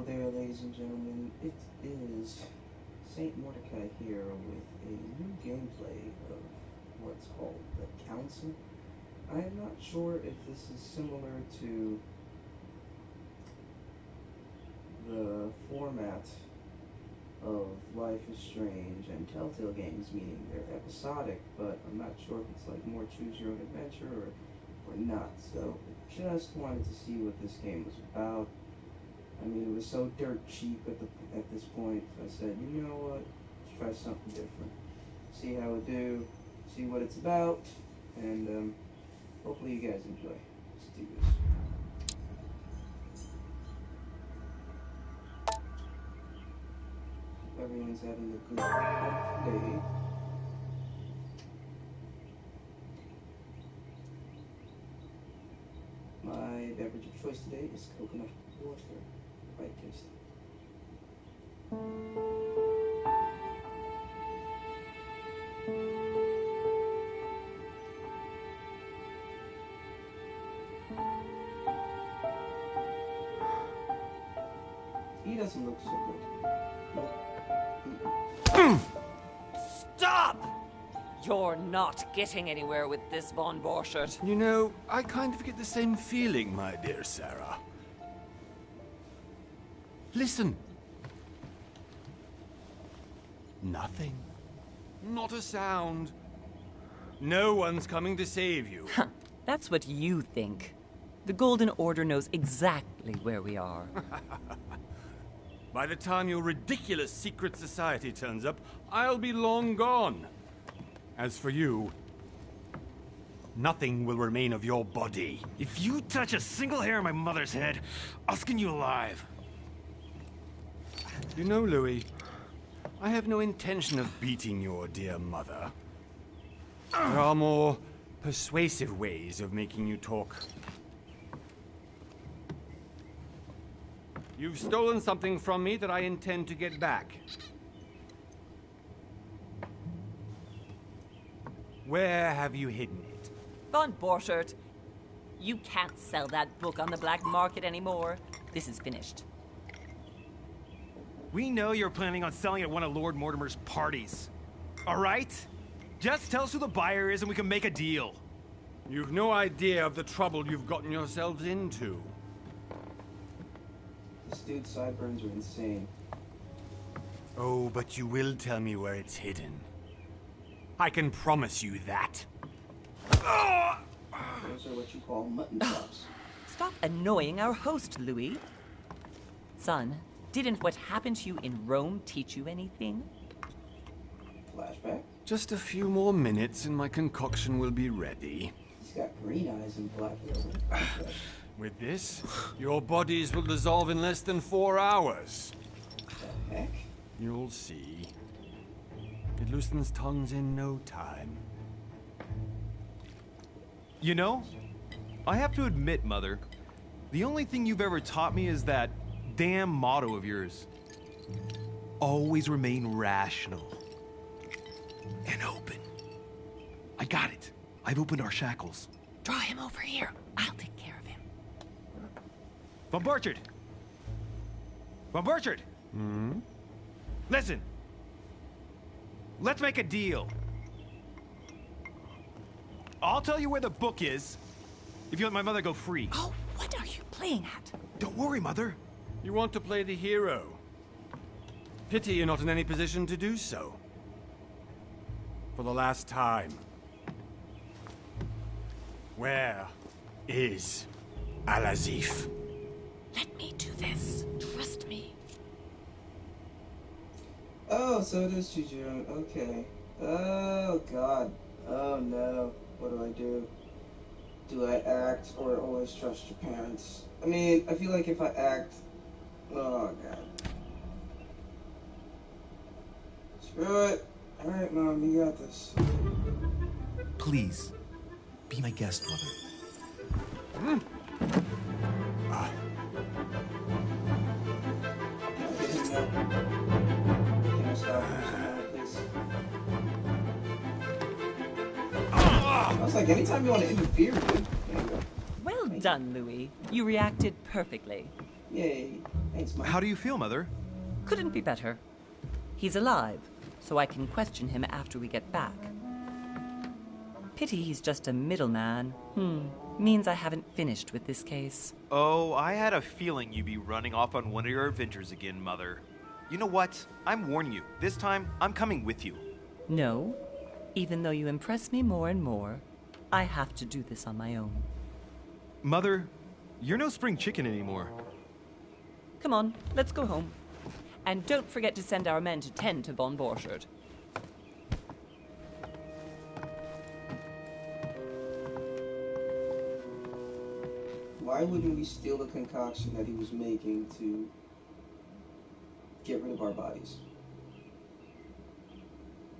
Hello there, ladies and gentlemen. It is SaintMortichai here with a new gameplay of what's called the Council. I am not sure if this is similar to the format of Life is Strange and Telltale games, meaning they're episodic, but I'm not sure if it's like more choose your own adventure or not. So just wanted to see what this game was about. I mean, it was so dirt cheap at this point, so I said, you know what, let's try something different. See how it do, see what it's about, and hopefully you guys enjoy. Let's do this. Hope everyone's having a good day. My beverage of choice today is coconut water. Quite tasty. He doesn't look so good. Stop! You're not getting anywhere with this, Von Borchert. You know, I kind of get the same feeling, my dear Sarah. Listen. Nothing. Not a sound. No one's coming to save you. That's what you think. The Golden Order knows exactly where we are. By the time your ridiculous secret society turns up, I'll be long gone. As for you, nothing will remain of your body. If you touch a single hair on my mother's head, I'll skin you alive. You know, Louis, I have no intention of beating your dear mother. There are more persuasive ways of making you talk. You've stolen something from me that I intend to get back. Where have you hidden it? Von Borchert, you can't sell that book on the black market anymore. This is finished. We know you're planning on selling it at one of Lord Mortimer's parties. All right? Just tell us who the buyer is and we can make a deal. You've no idea of the trouble you've gotten yourselves into. This dude's sideburns are insane. Oh, but you will tell me where it's hidden. I can promise you that. Those are what you call mutton chops. Stop annoying our host, Louis. Son, didn't what happened to you in Rome teach you anything? Flashback? Just a few more minutes and my concoction will be ready. He's got green eyes and black hair. With this, your bodies will dissolve in less than 4 hours. The heck? You'll see. It loosens tongues in no time. You know, I have to admit, Mother, the only thing you've ever taught me is that damn motto of yours. Always remain rational. And open. I got it. I've opened our shackles. Draw him over here. I'll take care of him. Von Borchert! Von Borchert! Hmm? Listen. Let's make a deal. I'll tell you where the book is if you let my mother go free. Oh, what are you playing at? Don't worry, Mother. You want to play the hero. Pity you're not in any position to do so. For the last time. Where is Al-Azif? Let me do this. Trust me. Oh, so it is Jujun. Okay. Oh, God. Oh, no. What do I do? Do I act or always trust your parents? I mean, I feel like if I act... Oh, God. Screw it. Alright, Mom, you got this. Please, be my guest, Mother. Can I stop him somewhere, please? I was like, anytime you want to interfere, dude. There you go. Well done, Louis. You reacted perfectly. Yay. Thanks, Mike. How do you feel, Mother? Couldn't be better. He's alive, so I can question him after we get back. Pity he's just a middleman. Means I haven't finished with this case. Oh, I had a feeling you'd be running off on one of your adventures again, Mother. You know what? I'm warning you. This time, I'm coming with you. No, even though you impress me more and more, I have to do this on my own. Mother, you're no spring chicken anymore. Come on, let's go home. And don't forget to send our men to tend to von Borchardt. Why wouldn't we steal the concoction that he was making to get rid of our bodies?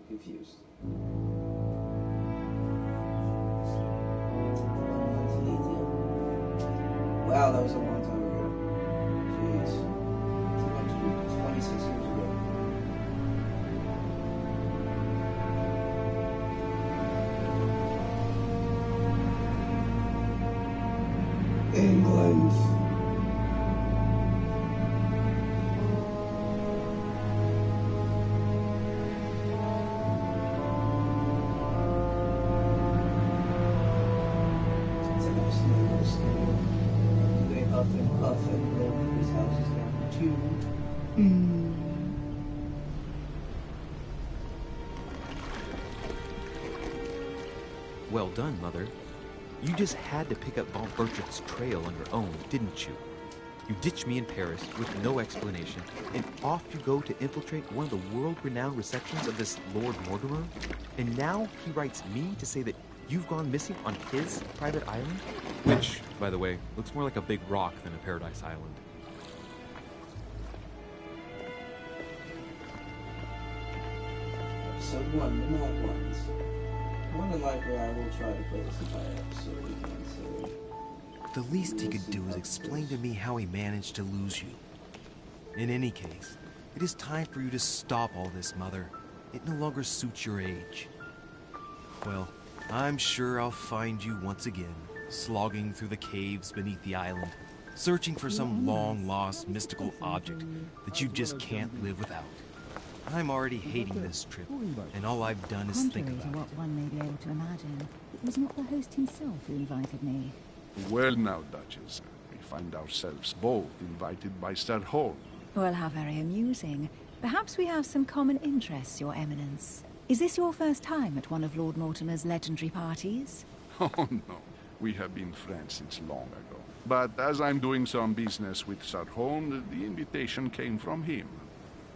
Confused. Wow, that was a long time ago. Jeez. It's meant to be 26 years ago. England. It's a nice neighborhood still. Do they huff and puff and live his houses down too? Well done, Mother. You just had to pick up von Borchardt's trail on your own, didn't you? You ditched me in Paris with no explanation, and off you go to infiltrate one of the world-renowned receptions of this Lord Mortimer? And now he writes me to say that you've gone missing on his private island? Which, by the way, looks more like a big rock than a paradise island. Episode 1, The Mad Ones. More than likely, I will try to play this entire episode again, so... The least he could do is explain to me how he managed to lose you. In any case, it is time for you to stop all this, Mother. It no longer suits your age. Well, I'm sure I'll find you once again, slogging through the caves beneath the island, searching for some long-lost mystical object that you just can't live without. I'm already hating this trip, and all I've done is think Contrary to about what it. one may be able to imagine, it was not the host himself who invited me. Well now, Duchess, we find ourselves both invited by Sir Holm. Well, how very amusing. Perhaps we have some common interests, Your Eminence. Is this your first time at one of Lord Mortimer's legendary parties? Oh no, we have been friends since long ago. But as I'm doing some business with Sir Holm, the invitation came from him.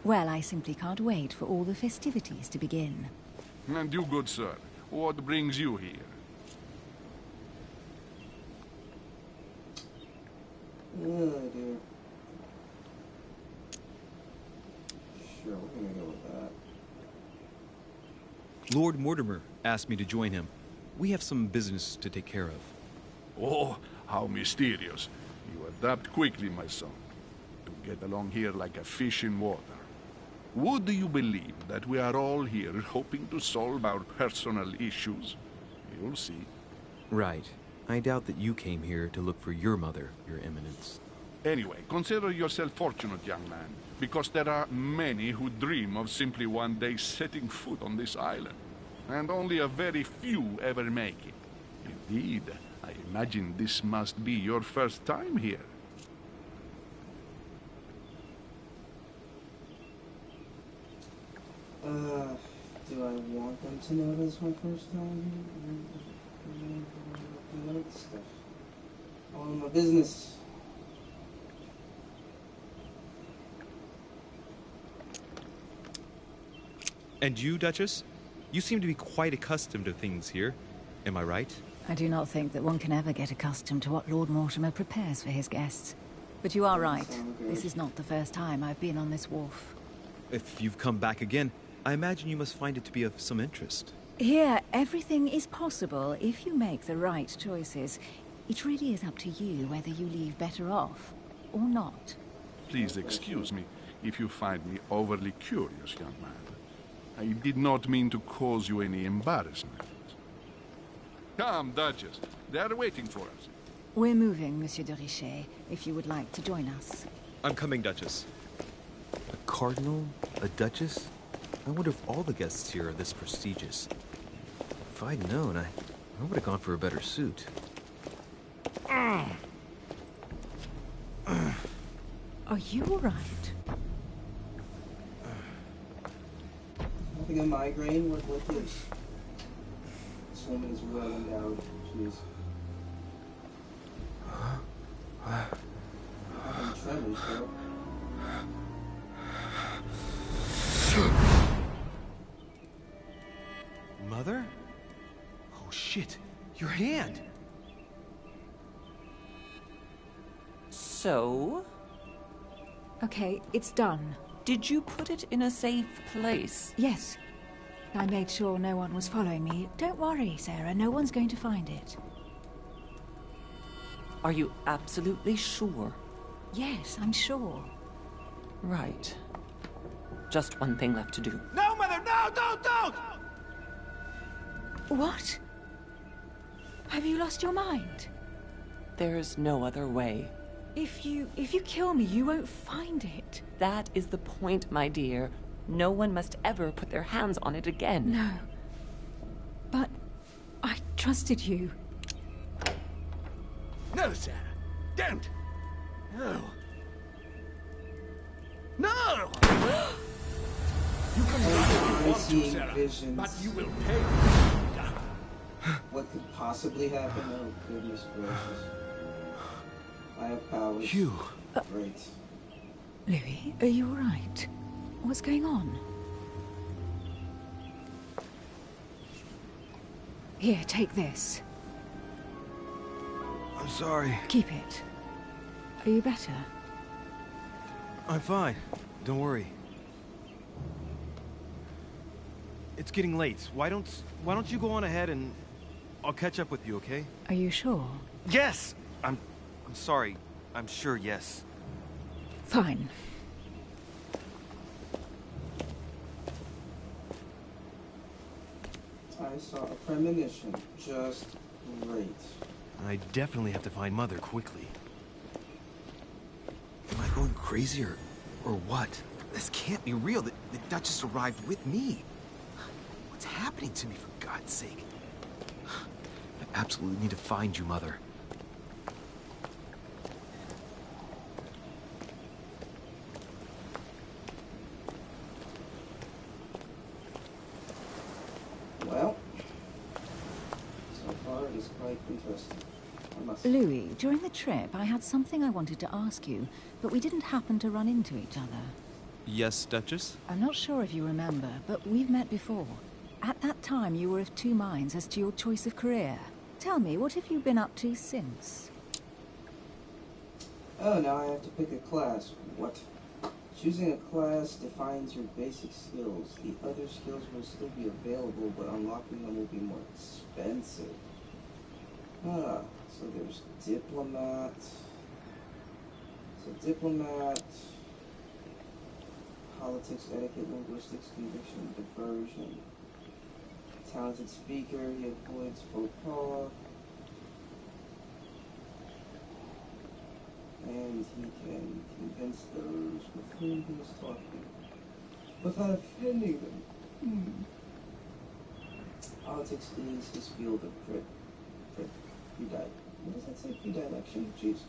Well, I simply can't wait for all the festivities to begin. And you, good sir, what brings you here? Oh, dear. Sure, we're gonna go with that. Lord Mortimer asked me to join him. We have some business to take care of. Oh, how mysterious. You adapt quickly, my son. You get along here like a fish in water. Would you believe that we are all here hoping to solve our personal issues? You'll see. Right. I doubt that you came here to look for your mother, Your Eminence. Anyway, consider yourself fortunate, young man, because there are many who dream of simply one day setting foot on this island, and only a very few ever make it. Indeed, I imagine this must be your first time here. Do I want them to know this is my first time here? Stuff. All in my business. And you, Duchess? You seem to be quite accustomed to things here. Am I right? I do not think that one can ever get accustomed to what Lord Mortimer prepares for his guests. But you are right. This is not the first time I've been on this wharf. If you've come back again, I imagine you must find it to be of some interest. Here, everything is possible if you make the right choices. It really is up to you whether you leave better off or not. Please excuse me if you find me overly curious, young man. I did not mean to cause you any embarrassment. Come, Duchess. They are waiting for us. We're moving, Monsieur de Richet, if you would like to join us. I'm coming, Duchess. A cardinal? A duchess? I wonder if all the guests here are this prestigious. If I'd known, I would have gone for a better suit. Are you alright? Having a migraine? What is? This woman is well endowed. She's having tremors, though. Mother? Oh shit, your hand! So, Okay, it's done. did you put it in a safe place? Yes. I made sure no one was following me. Don't worry, Sarah. No one's going to find it. Are you absolutely sure? Yes, I'm sure. Right. Just one thing left to do. No, Mother, no, don't! What? Have you lost your mind? There's no other way. If you kill me, you won't find it. That is the point, my dear. No one must ever put their hands on it again. No. But I trusted you. No, Sarah, don't! No. No! You can do what you want to, Sarah, Visions. but you will pay. What could possibly happen? Oh, goodness gracious. I have powers. Phew. Great. Louis, are you alright? What's going on? Here, take this. I'm sorry. Keep it. Are you better? I'm fine. Don't worry. It's getting late. Why don't you go on ahead and I'll catch up with you, okay? Are you sure? Yes! I'm sorry. I'm sure, yes. Fine. I saw a premonition. Just great. I definitely have to find Mother quickly. Am I going crazy or what? This can't be real. The Duchess arrived with me. What's happening to me, for God's sake? I absolutely need to find you, Mother. Well, so far it is quite interesting. I must. Louis, during the trip, I had something I wanted to ask you, but we didn't happen to run into each other. Yes, Duchess? I'm not sure if you remember, but we've met before. At that time, you were of two minds as to your choice of career. Tell me, what have you been up to since? Oh, now I have to pick a class. What? Choosing a class defines your basic skills. The other skills will still be available, but unlocking them will be more expensive. Ah, so there's diplomat. Politics, etiquette, linguistics, conviction, diversion. Talented speaker, he avoids faux pas. And he can convince those with whom he is talking without offending them. Politics is his field of what does that say? Predilection? Jeez.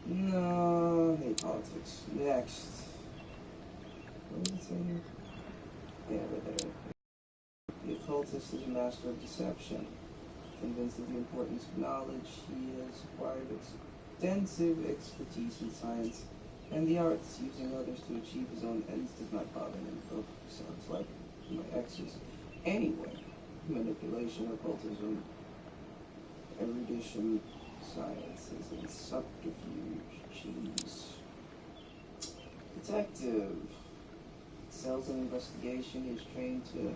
No, I hate politics. Next. What does it say here? Yeah, right there. The occultist is a master of deception. Convinced of the importance of knowledge, he has acquired extensive expertise in science and the arts. Using others to achieve his own ends does not bother him. Oh, sounds like my exes. Anyway, manipulation, occultism, erudition, sciences, and subterfuge. Jeez. Detective. Excels in investigation. He is trained to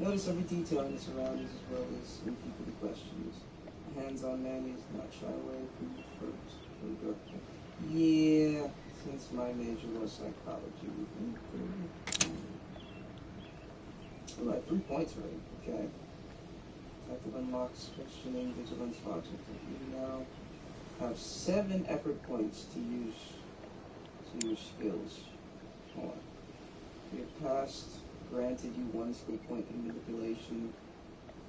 notice every detail in his surroundings as well as in people he questions. A hands-on man, he is not shy away from first. Yeah, since my major was psychology, we've been pretty... Alright, 3 points already. Okay. Detective unlocks questioning, vigilance, logic. You now have 7 effort points to use. to your skills. Hold on. Your past granted you 1 skill point in manipulation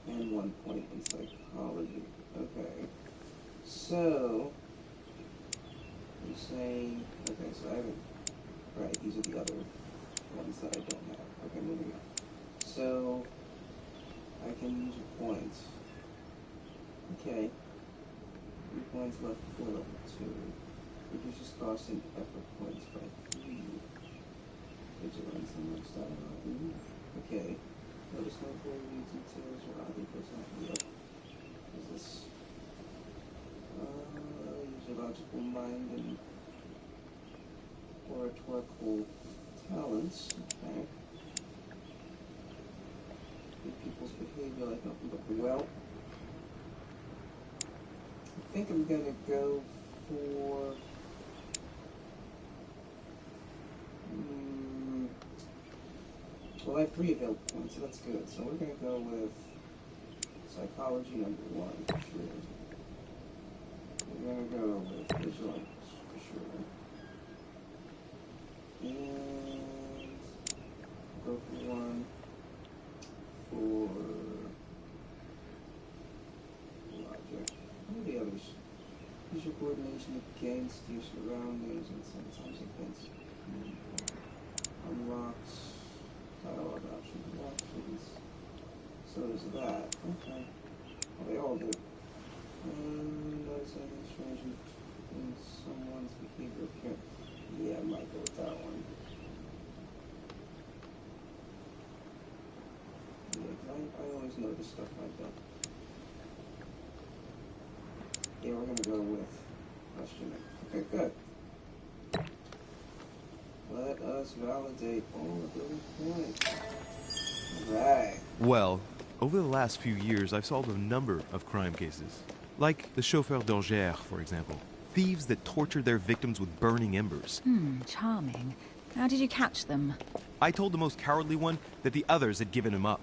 and 1 point in psychology. Okay. So, you're saying, okay, so I haven't, right, these are the other ones that I don't have. Okay, moving on. So, I can use a point. Okay. 3 points left for level 2. Reduces cost and effort points by 3. Vigilance and lifestyle. Okay. Notice no very details or oddly personality. Yep. Is this? Use your logical mind and oratorical talents. Okay. Read people's behavior like nothing but well. I think I'm gonna go for well, I have 3 available points, so that's good. So we're gonna go with psychology number 1 for sure. We're gonna go with vigilance for sure. And go for 1 for logic. What are the others? Use your coordination against your surroundings and sometimes against unlocks dialogue options and actions. So there's that. Okay. Well, they all do. Notice anything strange in someone's behavior. Okay. Yeah, I might go with that one. Yeah, 'cause I always notice stuff like that. Yeah, we're gonna go with questioning. Okay, good. Let us validate all of those points. Alright. Well, over the last few years, I've solved a number of crime cases. Like the chauffeur d'Angers, for example. Thieves that tortured their victims with burning embers. Charming. How did you catch them? I told the most cowardly one that the others had given him up.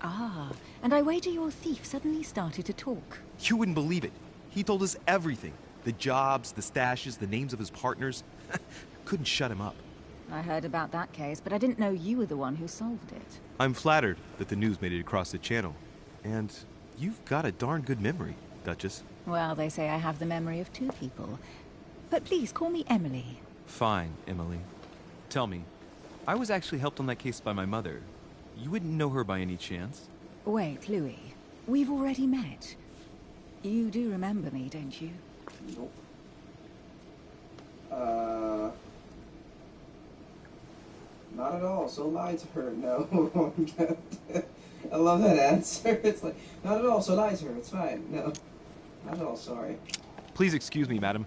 Ah, and I wager your thief suddenly started to talk. You wouldn't believe it. He told us everything. The jobs, the stashes, the names of his partners. Couldn't shut him up. I heard about that case, but I didn't know you were the one who solved it. I'm flattered that the news made it across the channel. And you've got a darn good memory, Duchess. Well, they say I have the memory of 2 people. But please, call me Emily. Fine, Emily. Tell me, I was actually helped on that case by my mother. You wouldn't know her by any chance? Wait, Louis. We've already met. You do remember me, don't you? Nope. Not at all. So lie to her. No. I love that answer. It's like, not at all. So lie to her. It's fine. No. Not at all. Sorry. Please excuse me, madam.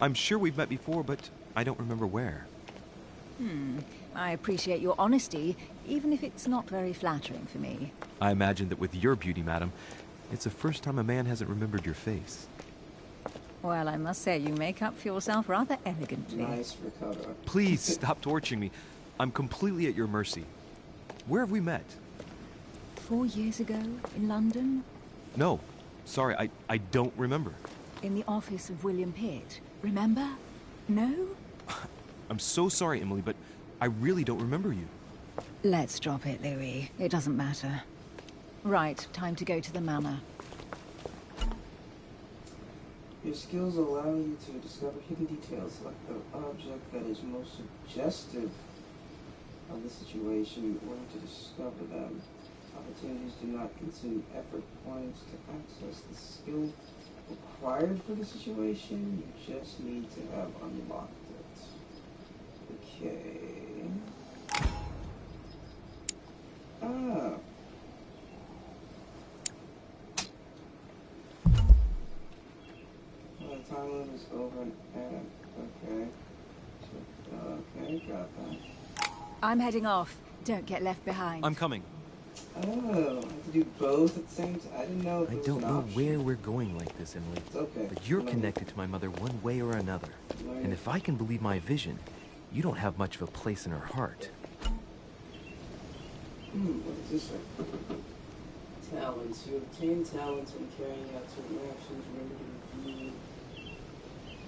I'm sure we've met before, but I don't remember where. I appreciate your honesty, even if it's not very flattering for me. I imagine that with your beauty, madam, it's the first time a man hasn't remembered your face. Well, I must say, you make up for yourself rather elegantly. Nice recover. Please stop torturing me. I'm completely at your mercy. Where have we met? 4 years ago, in London, No. Sorry, I don't remember. in the office of William Pitt. Remember? No? I'm so sorry, Emily, but I really don't remember you. Let's drop it, Louis. It doesn't matter. Right, time to go to the manor. Your skills allow you to discover hidden details, like the object that is most suggestive of the situation in order to discover them. Opportunities do not consume effort points to access the skill required for the situation. You just need to have unlocked it. Okay. Ah. Well, the time limit is over and okay. Okay, got that. I'm heading off. Don't get left behind. I'm coming. Oh, I have to do both at the same time. I didn't know if I it was don't an know option. where we're going like this, Emily. It's okay. But you're Let me- connected to my mother one way or another. let me- And if I can believe my vision, you don't have much of a place in her heart. What is this say? Talents. You obtain talents when carrying out certain actions. Remember to review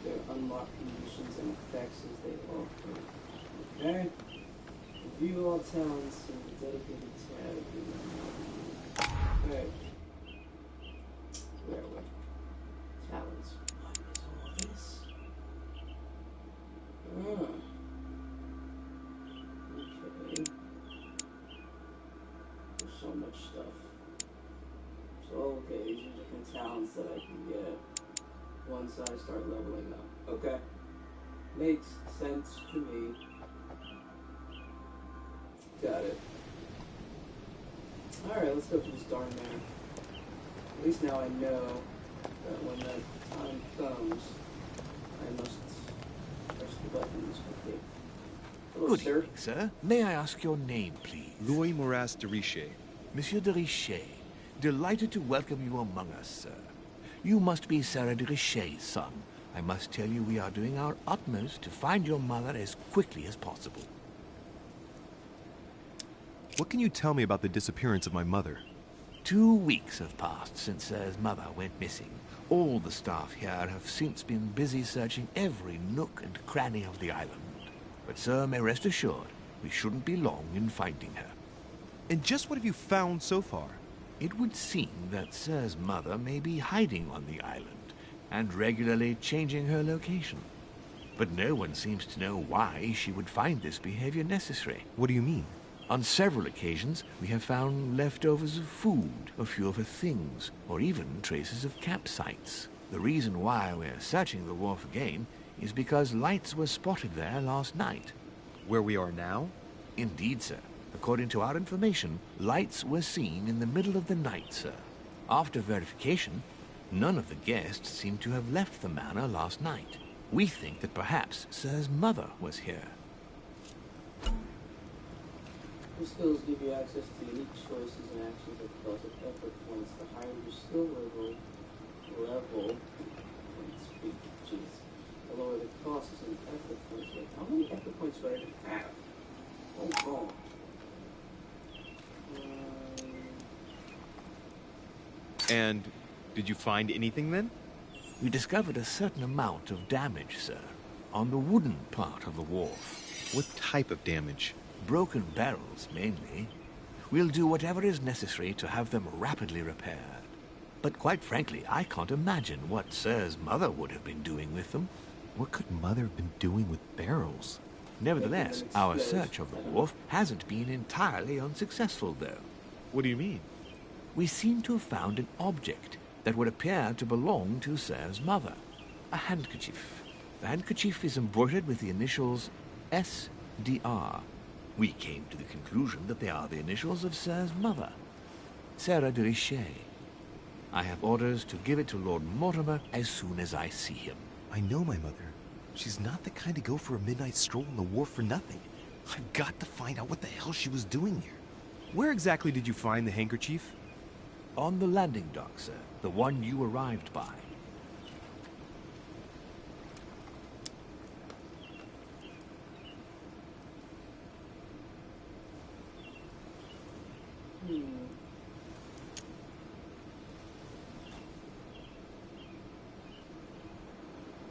their unlocked conditions and effects as they offer. Okay? Review all talents in the dedicated tab. Okay. Where are we? Talents. What is all this? Okay. There's so much stuff. So, okay, these are different talents that I can get once I start leveling up. Okay. Makes sense to me. Got it. Alright, let's go for this darn map. At least now I know that when that time comes, I must press the buttons quickly. Hello, Good sir. evening, sir. May I ask your name, please? Louis Moras de Richet. Monsieur de Richet. Delighted to welcome you among us, sir. You must be Sarah de Richet's son. I must tell you we are doing our utmost to find your mother as quickly as possible. What can you tell me about the disappearance of my mother? 2 weeks have passed since Sir's mother went missing. All the staff here have since been busy searching every nook and cranny of the island. But Sir may rest assured, we shouldn't be long in finding her. And just what have you found so far? It would seem that Sir's mother may be hiding on the island and regularly changing her location. But no one seems to know why she would find this behavior necessary. What do you mean? On several occasions, we have found leftovers of food, a few of her things, or even traces of campsites. The reason why we're searching the wharf again is because lights were spotted there last night. Where we are now? Indeed, sir. According to our information, lights were seen in the middle of the night, sir. After verification, none of the guests seem to have left the manor last night. We think that perhaps Sir's mother was here. Your skills give you access to unique choices and actions that deposit effort points. The higher your skill level, jeez, the lower the cost is in effort points. Like, how many effort points do I even have? Oh, And did you find anything then? We discovered a certain amount of damage, sir, on the wooden part of the wharf. What type of damage? Broken barrels, mainly. We'll do whatever is necessary to have them rapidly repaired. But quite frankly, I can't imagine what Sir's mother would have been doing with them. What could Mother have been doing with barrels? Nevertheless, our search of the wharf hasn't been entirely unsuccessful, though. What do you mean? We seem to have found an object that would appear to belong to Sir's mother. A handkerchief. The handkerchief is embroidered with the initials SDR. We came to the conclusion that they are the initials of Sir's mother, Sarah de Richet. I have orders to give it to Lord Mortimer as soon as I see him. I know my mother. She's not the kind to go for a midnight stroll on the wharf for nothing. I've got to find out what the hell she was doing here. Where exactly did you find the handkerchief? On the landing dock, sir. The one you arrived by.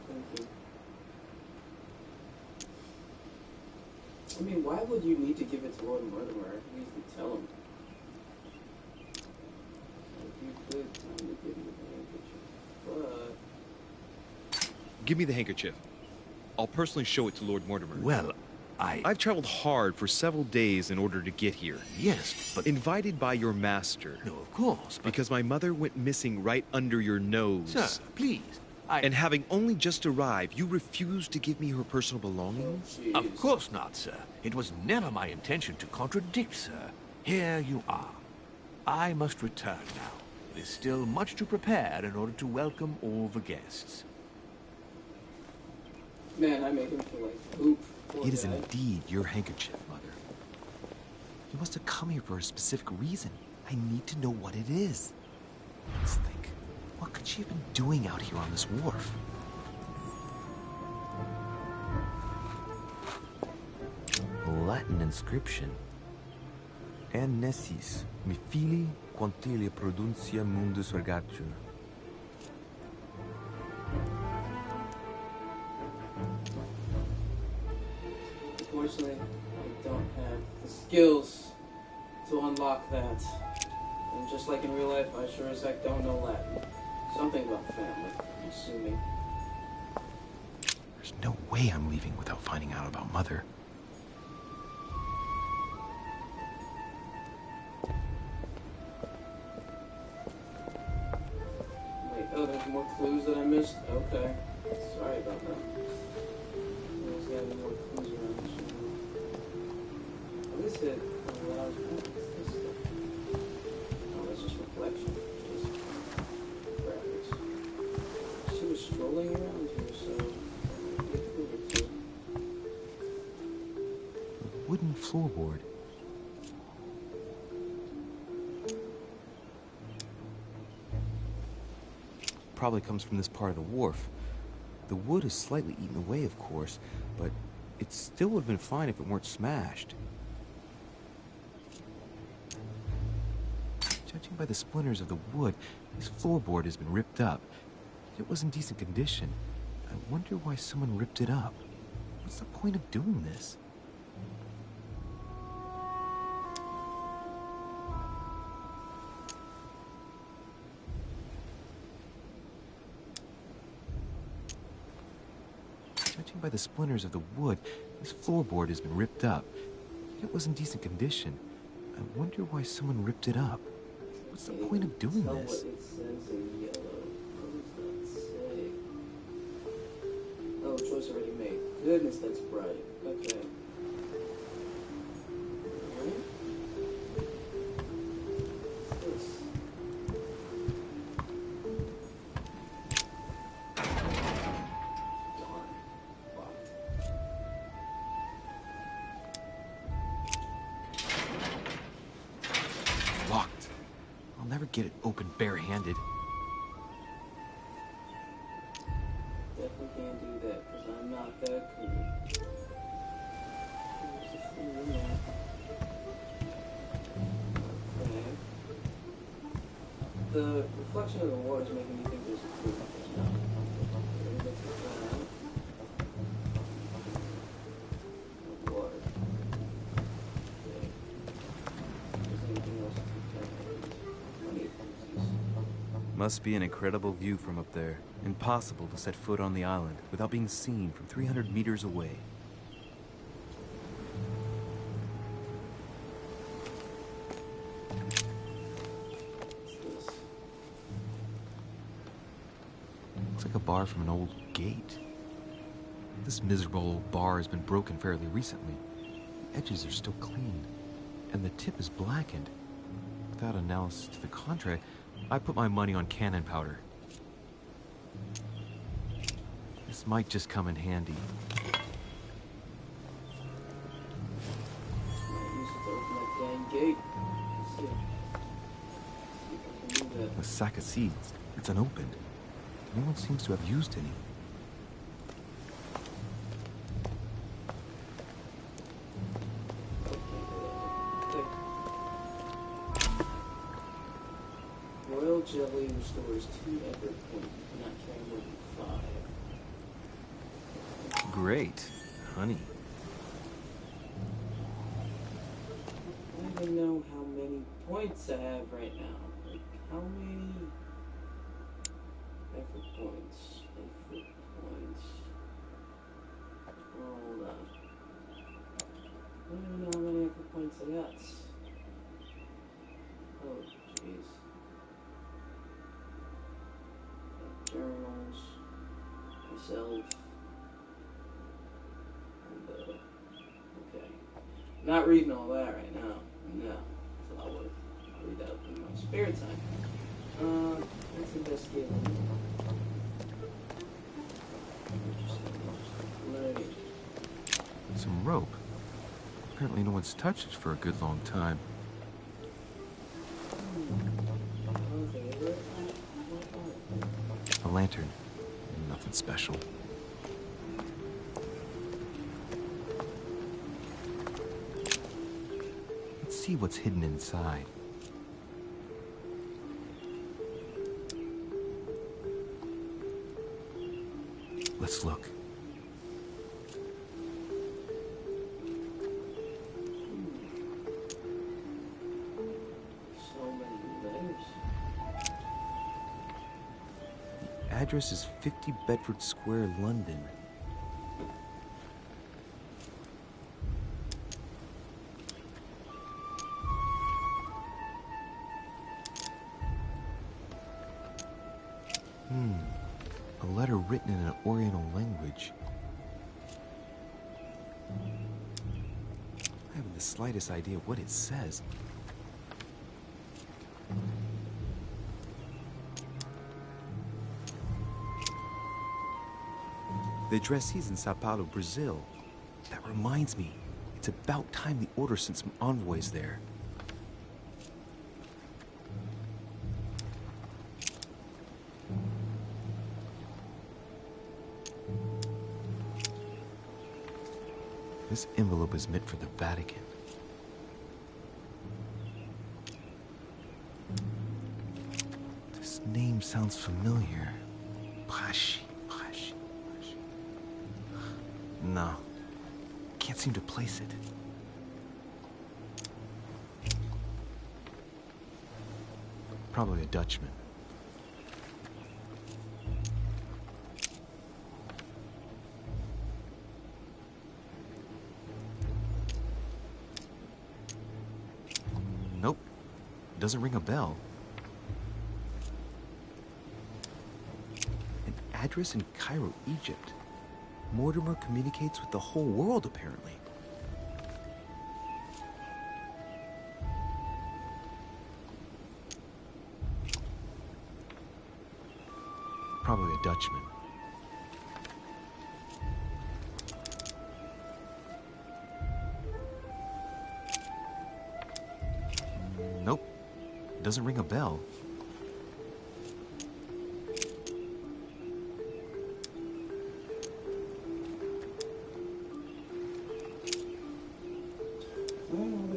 Thank you. I mean, why would you need to give it to Lord Mortimer? You need to tell him. If you could, time to give me the handkerchief. But Give me the handkerchief. I'll personally show it to Lord Mortimer. Well, I've traveled hard for several days in order to get here. Yes, but... Invited by your master. No, of course, but... Because my mother went missing right under your nose. Sir, please, And having only just arrived, you refused to give me her personal belongings? Of course not, sir. It was never my intention to contradict, sir. Here you are. I must return now. It is still much to prepare in order to welcome all the guests. man, I make him feel like poop. Poor It is guy. indeed your handkerchief, Mother. You must have come here for a specific reason. I need to know what it is. Let's think. What could she have been doing out here on this wharf? Latin inscription. En nessis, mi fili, quantilia produncia mundus ergatur. unfortunately, I don't have the skills to unlock that. And just like in real life, I sure as heck don't know Latin. Something about family, I'm assuming. There's no way I'm leaving without finding out about Mother. Wait, oh, there's more clues that I missed? Okay. Sorry about that. There's gotta be more clues around this room. At least it allows me. What's this stuff? Oh, that's just reflection. Just graphics. She was strolling around here, so maybe a clue or two. Wooden floorboard. Probably comes from this part of the wharf. The wood is slightly eaten away, of course, but it still would have been fine if it weren't smashed. Judging by the splinters of the wood, this floorboard has been ripped up. It was in decent condition. I wonder why someone ripped it up. What's the point of doing this? Judging by the splinters of the wood, this floorboard has been ripped up. It was in decent condition. I wonder why someone ripped it up. What's the point of doing Tell this? what it says in yellow. What does that say? Oh, choice already made. Goodness, that's bright. Okay. Alright. What's this? Darn. Locked. Locked. I'll never get it open barehanded. Definitely can't do that, because I'm not that cool. There's a fool in there. Okay. The reflection of the water is making me think there's a clue. No. Let me look at that. Water. Okay. Is there anything else to Plenty of posies. Must be an incredible view from up there. Impossible to set foot on the island without being seen from 300 meters away. What's this? Looks like a bar from an old gate. This miserable old bar has been broken fairly recently. The edges are still clean, and the tip is blackened. Without analysis to the contrary, I put my money on cannon powder. This might just come in handy. Might use it to open that dang gate. Let's see. See if I can do that. A sack of seeds. It's unopened. No one seems to have used any. Okay. Royal jelly restores 2 effort points. You cannot carry more than 5. Great. Honey. I don't even know how many points I have right now. Like, how many effort points? Effort points. Hold on. I don't even know how many effort points I got. Oh, jeez. Journals. Myself. And, okay. Not reading all that right now. No. It's a lot of work. I'll read that in my spare time. Let's investigate a little more. Learning. Some rope. Apparently no one's touched it for a good long time. Okay, A lantern. Nothing special. Let's see what's hidden inside. Let's look. address is 50 Bedford Square, London. A letter written in an Oriental language. I haven't the slightest idea what it says. The addressee's in Sao Paulo, Brazil. That reminds me, it's about time the Order sent some envoys there. This envelope is meant for the Vatican. This name sounds familiar. Pashi. No, can't seem to place it. Probably a Dutchman. Nope, doesn't ring a bell. An address in Cairo, Egypt. Mortimer communicates with the whole world, apparently. Probably a Dutchman. Nope. Doesn't ring a bell.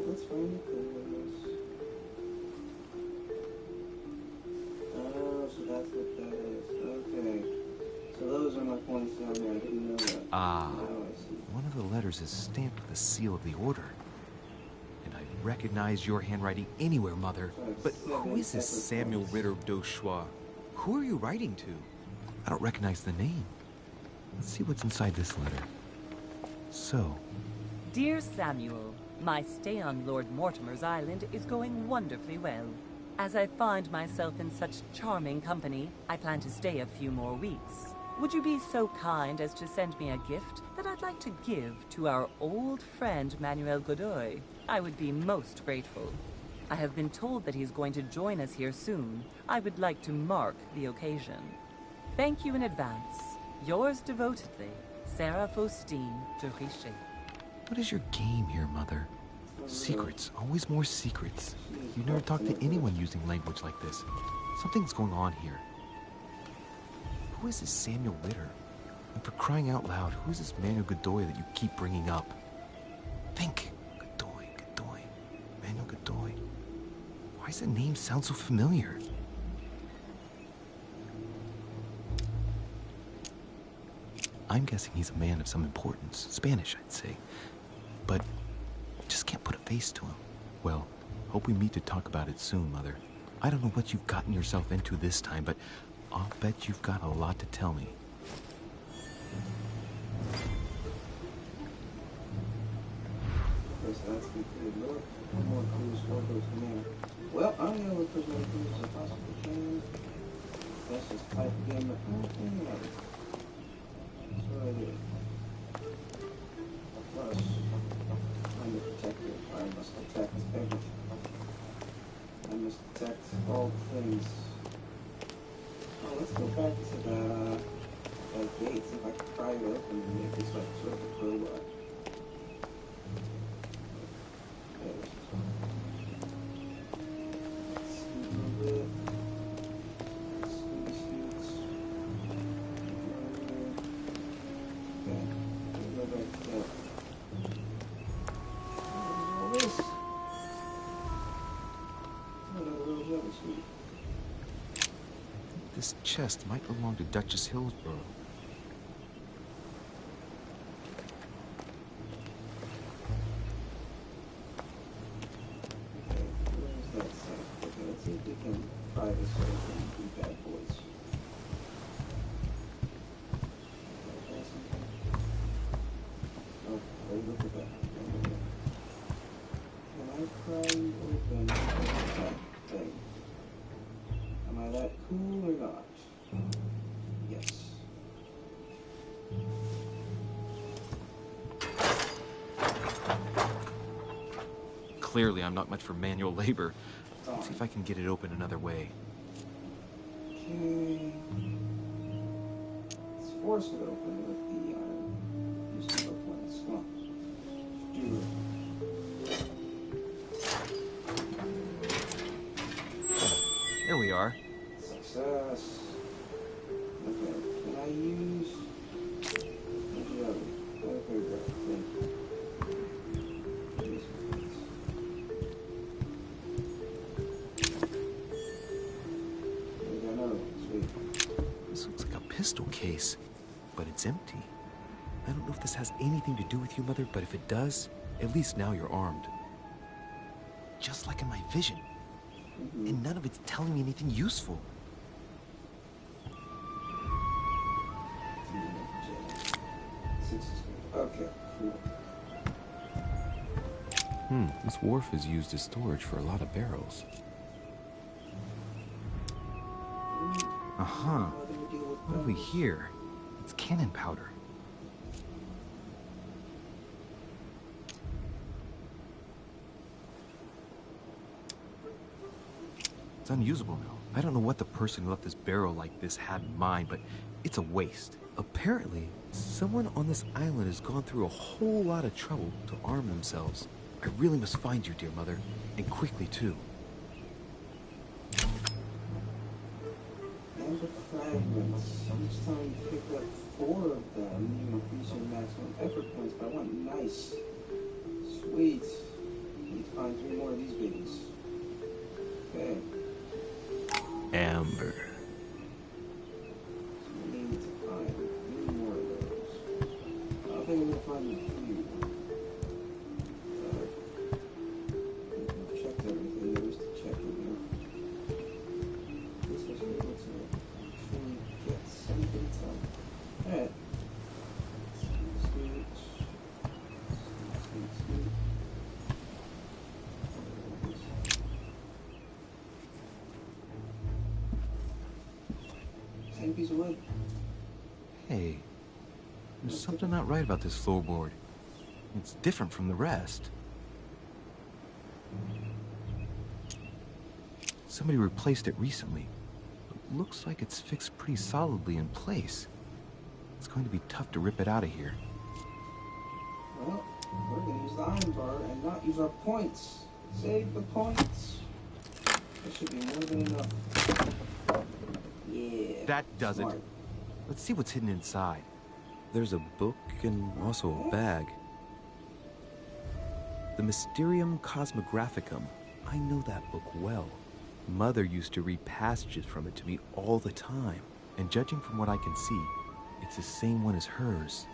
Let's find the clues. Oh, so that's what that is. Okay. So those are my points down there. I didn't know that. Ah, Now I see. one of the letters is stamped with the seal of the Order. And I recognize your handwriting anywhere, Mother. But who is this Samuel Ritter of Dauchois? Who are you writing to? I don't recognize the name. Let's see what's inside this letter. So, Dear Samuel, my stay on Lord Mortimer's island is going wonderfully well. As I find myself in such charming company, I plan to stay a few more weeks. Would you be so kind as to send me a gift that I'd like to give to our old friend Manuel Godoy? I would be most grateful. I have been told that he's going to join us here soon. I would like to mark the occasion. Thank you in advance. Yours devotedly, Sarah Faustine de Richet. what is your game here, Mother? Secrets, always more secrets. You never talk to anyone using language like this. Something's going on here. Who is this Samuel Ritter? And for crying out loud, who is this Manuel Godoy that you keep bringing up? Think. Godoy. Manuel Godoy. Why does the name sound so familiar? I'm guessing he's a man of some importance. Spanish, I'd say. But just can't put a face to him. Well, hope we meet to talk about it soon, Mother. I don't know what you've gotten yourself into this time, but I'll bet you've got a lot to tell me. Okay, so that's completed. Look, more clues for those command. Well, I'm gonna look for as many clues as I possibly can. Let's just type again the whole thing out. That's what I did. Plus, I'm the detective. I must detect everything. I must detect all things. Oh, let's go back to that gate, see if I can pry it open and make this like sort of a crowbar. This chest might belong to Duchess Hillsborough. Let's see if we can pry this open and be bad boys. I pry you open that thing? Am I that cool or not? Yes. Clearly, I'm not much for manual labor. Darn. Let's see if I can get it open another way. Okay. Let's force it open with the iron. Use some both ones. Come on. Do it. There we are. Success. Okay. Can I use the other? Okay, great. Use this. We got another one. Sweet. This looks like a pistol case, but it's empty. I don't know if this has anything to do with you, Mother, but if it does, at least now you're armed. Just like in my vision. And none of it's telling me anything useful. Okay, cool. This wharf is used as storage for a lot of barrels. Uh-huh. What have we here? It's cannon powder. It's unusable now. I don't know what the person who left this barrel like this had in mind, but it's a waste. Apparently, someone on this island has gone through a whole lot of trouble to arm themselves. I really must find you, dear Mother, and quickly too. And the fragments. Each time you pick up 4 of them, you increase your maximum effort points by 1. Nice. Sweet. Need to find 3 more of these babies. Okay. Amber. So we need to find 3 more of those. I think I'm gonna find a few. I've checked everything there is to check in here. This was able to actually get something done. Alright. Sweet. Same piece of wood. Hey, there's something not right about this floorboard. It's different from the rest. Somebody replaced it recently. It looks like it's fixed pretty solidly in place. It's going to be tough to rip it out of here. Well, we're gonna use the iron bar and not use our points. Save the points. That should be more than enough. Yeah. That does it. Smart. Let's see what's hidden inside. There's a book and also a bag. The Mysterium Cosmographicum. I know that book well. Mother used to read passages from it to me all the time. And judging from what I can see, it's the same one as hers.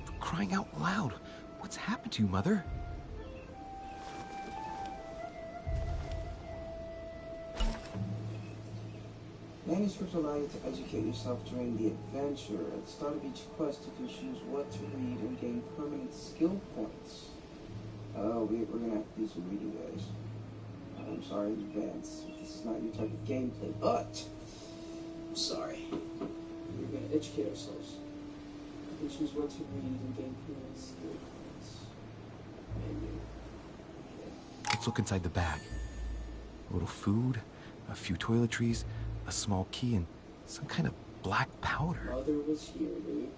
For crying out loud, what's happened to you, Mother? Manuscripts allow you to educate yourself during the adventure. At the start of each quest, you can choose what to read and gain permanent skill points. Oh, we're gonna have to do some reading, guys. I'm sorry in advance if this is not your type of gameplay, but I'm sorry. We're gonna educate ourselves. You can choose what to read and gain permanent skill points. Maybe. Let's look inside the bag. A little food, a few toiletries, a small key, and some kind of black powder. Mother was here, dude.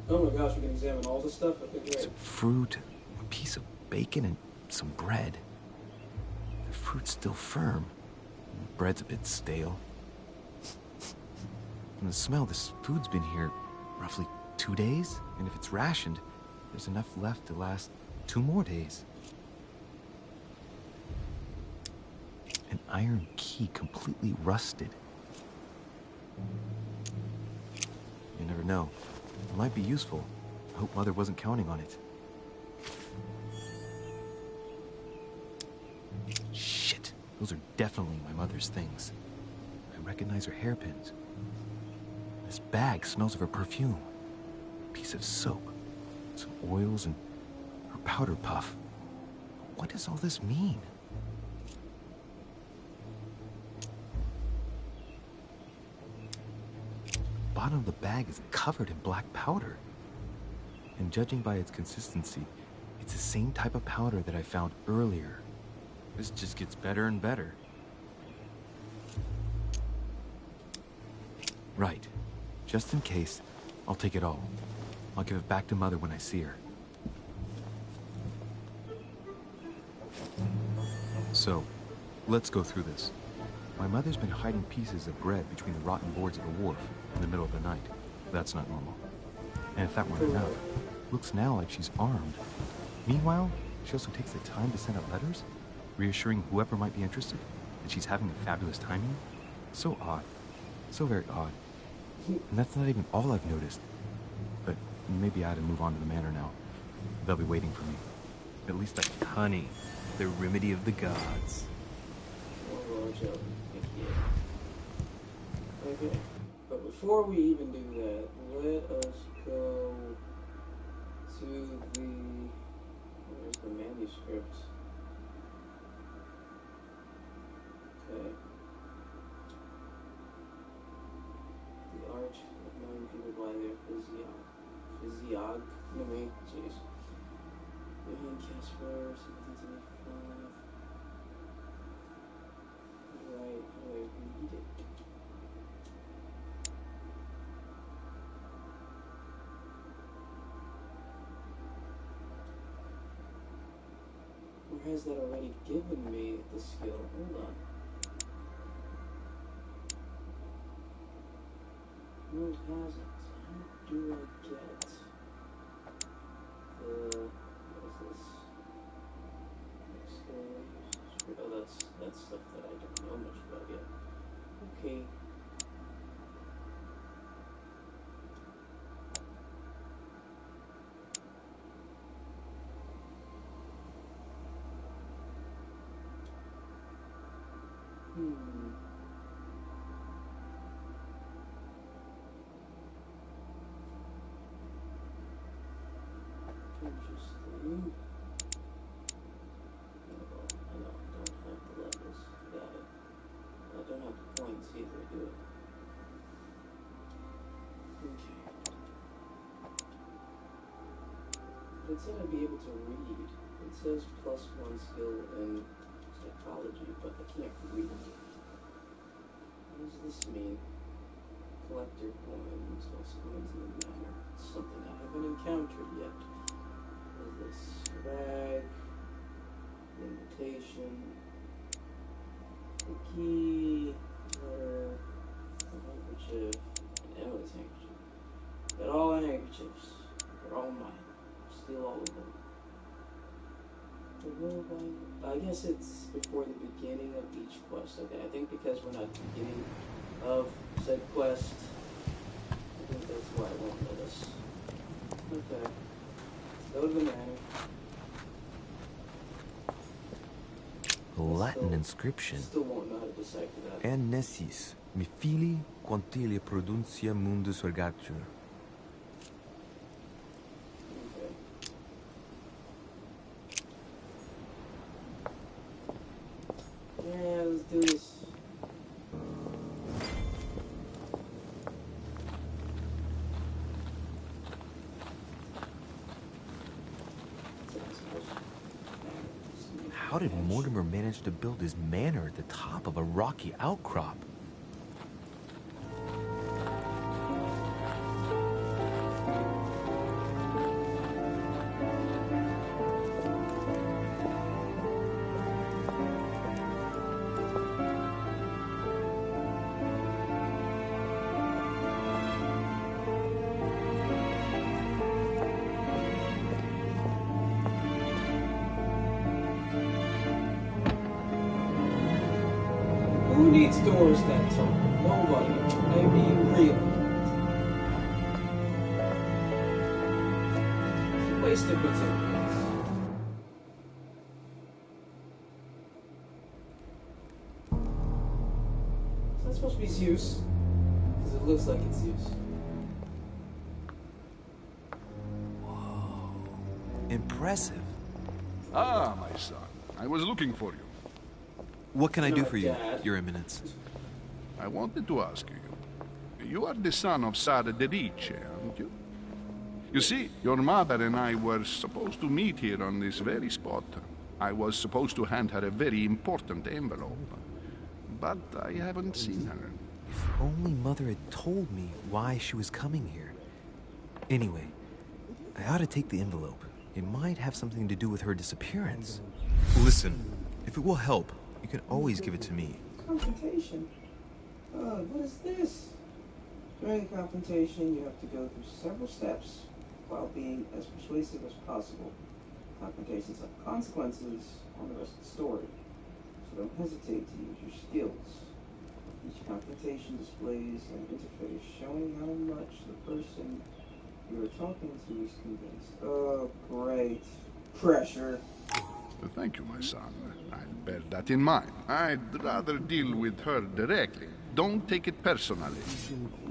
Oh my gosh, we can examine all this stuff? Okay, great. Some fruit, a piece of bacon, and some bread. The fruit's still firm. And the bread's a bit stale. From the smell, this food's been here roughly 2 days. And if it's rationed, there's enough left to last 2 more days. An iron key completely rusted. You never know. It might be useful. I hope Mother wasn't counting on it. Shit. Those are definitely my mother's things. I recognize her hairpins. This bag smells of her perfume. A piece of soap. Some oils and her powder puff. What does all this mean? Bottom of the bag is covered in black powder. And judging by its consistency, it's the same type of powder that I found earlier. This just gets better and better. Right. Just in case, I'll take it all. I'll give it back to Mother when I see her. So, let's go through this. My mother's been hiding pieces of bread between the rotten boards of the wharf in the middle of the night. That's not normal. And if that weren't enough, looks now like she's armed. Meanwhile, she also takes the time to send out letters, reassuring whoever might be interested that she's having a fabulous time here. So odd. So very odd. And that's not even all I've noticed. But maybe I ought to move on to the manor now. They'll be waiting for me. At least I... Honey, the remedy of the gods. Okay, but before we even do that, let us go to the... Where's the manuscript? Okay. The art of knowing people by their physiognomy. Jeez. William Casper, 1775. Right, how do I read it? Or has that already given me the skill? Hold on. No, it hasn't. How do I get the... what is this? Oh, that's stuff that I don't know much about yet. Okay. Interesting. I don't have the levels. Got it. I don't have the points either, do it. Okay. It said I'd be able to read. It says +1 skill in psychology, but I can't read. What does this mean? Collector coins, also coins in the manor. It's something I haven't encountered yet. What is this? Rag, invitation, cookie, letter, a handkerchief, an Emily's handkerchief. Got all the handkerchiefs. They're all mine. Steal all of them. I guess it's before the beginning of each quest. Okay, I think because we're not at the beginning of said quest, I think that's why I won't let us. Okay. Go to the manor. Latin inscription. Still won't know how to decipher that. Annesis, mi fili quantilia produncia mundus ergatur. Okay. Yeah, let's do this. How did Mortimer manage to build his manor at the top of a rocky outcrop? Who needs doors that tall? Nobody. Maybe really. Wasted materials. Is that supposed to be Zeus? Because it looks like it's Zeus. Impressive. Ah, my son. I was looking for you. What can I do Not for you, Dad. Your Eminence? I wanted to ask you. You are the son of SaintMortichai, aren't you? You see, your mother and I were supposed to meet here on this very spot. I was supposed to hand her a very important envelope. But I haven't seen her. If only Mother had told me why she was coming here. Anyway, I ought to take the envelope. It might have something to do with her disappearance. Listen, if it will help, you can always give it to me. Confrontation? What is this? During a confrontation, you have to go through several steps while being as persuasive as possible. Confrontations have consequences on the rest of the story, so don't hesitate to use your skills. Each confrontation displays an interface showing how much the person you are talking to is convinced. Oh, great. Pressure. Thank you, my son. I'll bear that in mind. I'd rather deal with her directly. Don't take it personally.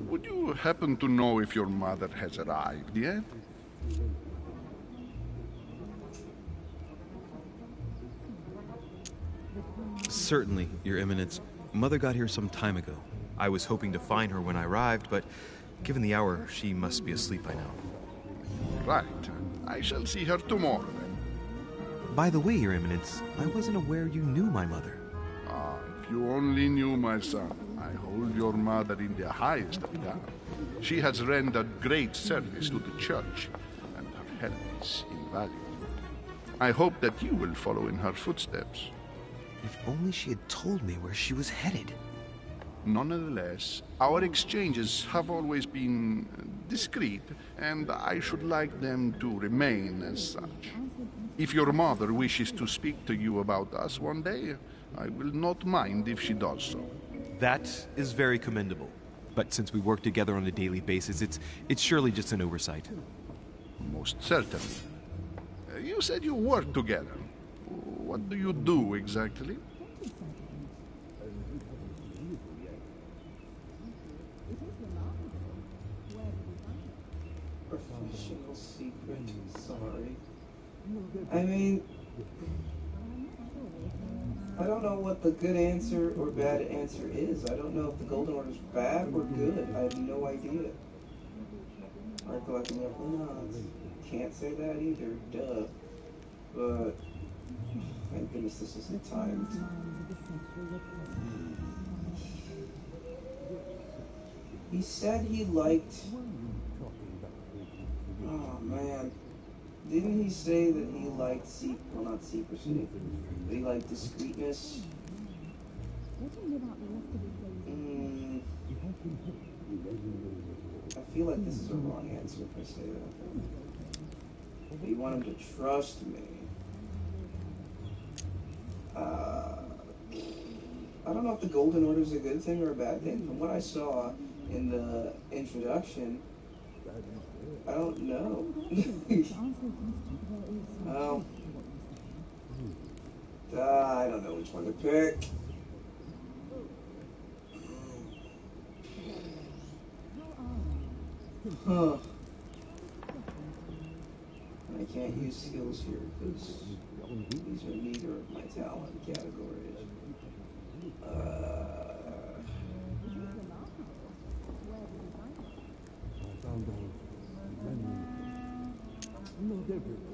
Would you happen to know if your mother has arrived yet? Certainly, Your Eminence. Mother got here some time ago. I was hoping to find her when I arrived, but given the hour, she must be asleep by now. Right. I shall see her tomorrow, then. By the way, Your Eminence, I wasn't aware you knew my mother. Ah, if you only knew, my son. I hold your mother in the highest regard. She has rendered great service to the church, and her help is invaluable. I hope that you will follow in her footsteps. If only she had told me where she was headed. Nonetheless, our exchanges have always been discreet, and I should like them to remain as such. If your mother wishes to speak to you about us one day, I will not mind if she does so. That is very commendable. But since we work together on a daily basis, it's surely just an oversight. Most certainly. You said you work together. What do you do exactly? Professional secret. Sorry. I mean, I don't know what the good answer or bad answer is. I don't know if the Golden Order's bad or good. I have no idea. Art collecting up the nods. Can't say that either. Duh. But thank goodness this isn't timed. He said he liked. Oh man. Didn't he say that he liked well, not secrecy, but he liked discreetness? I feel like this is a wrong answer if I say that. But you want him to trust me. I don't know if the Golden Order is a good thing or a bad thing. From what I saw in the introduction, I don't know. Well, I don't know which one to pick. Huh. I can't use skills here because these are neither of my talent categories.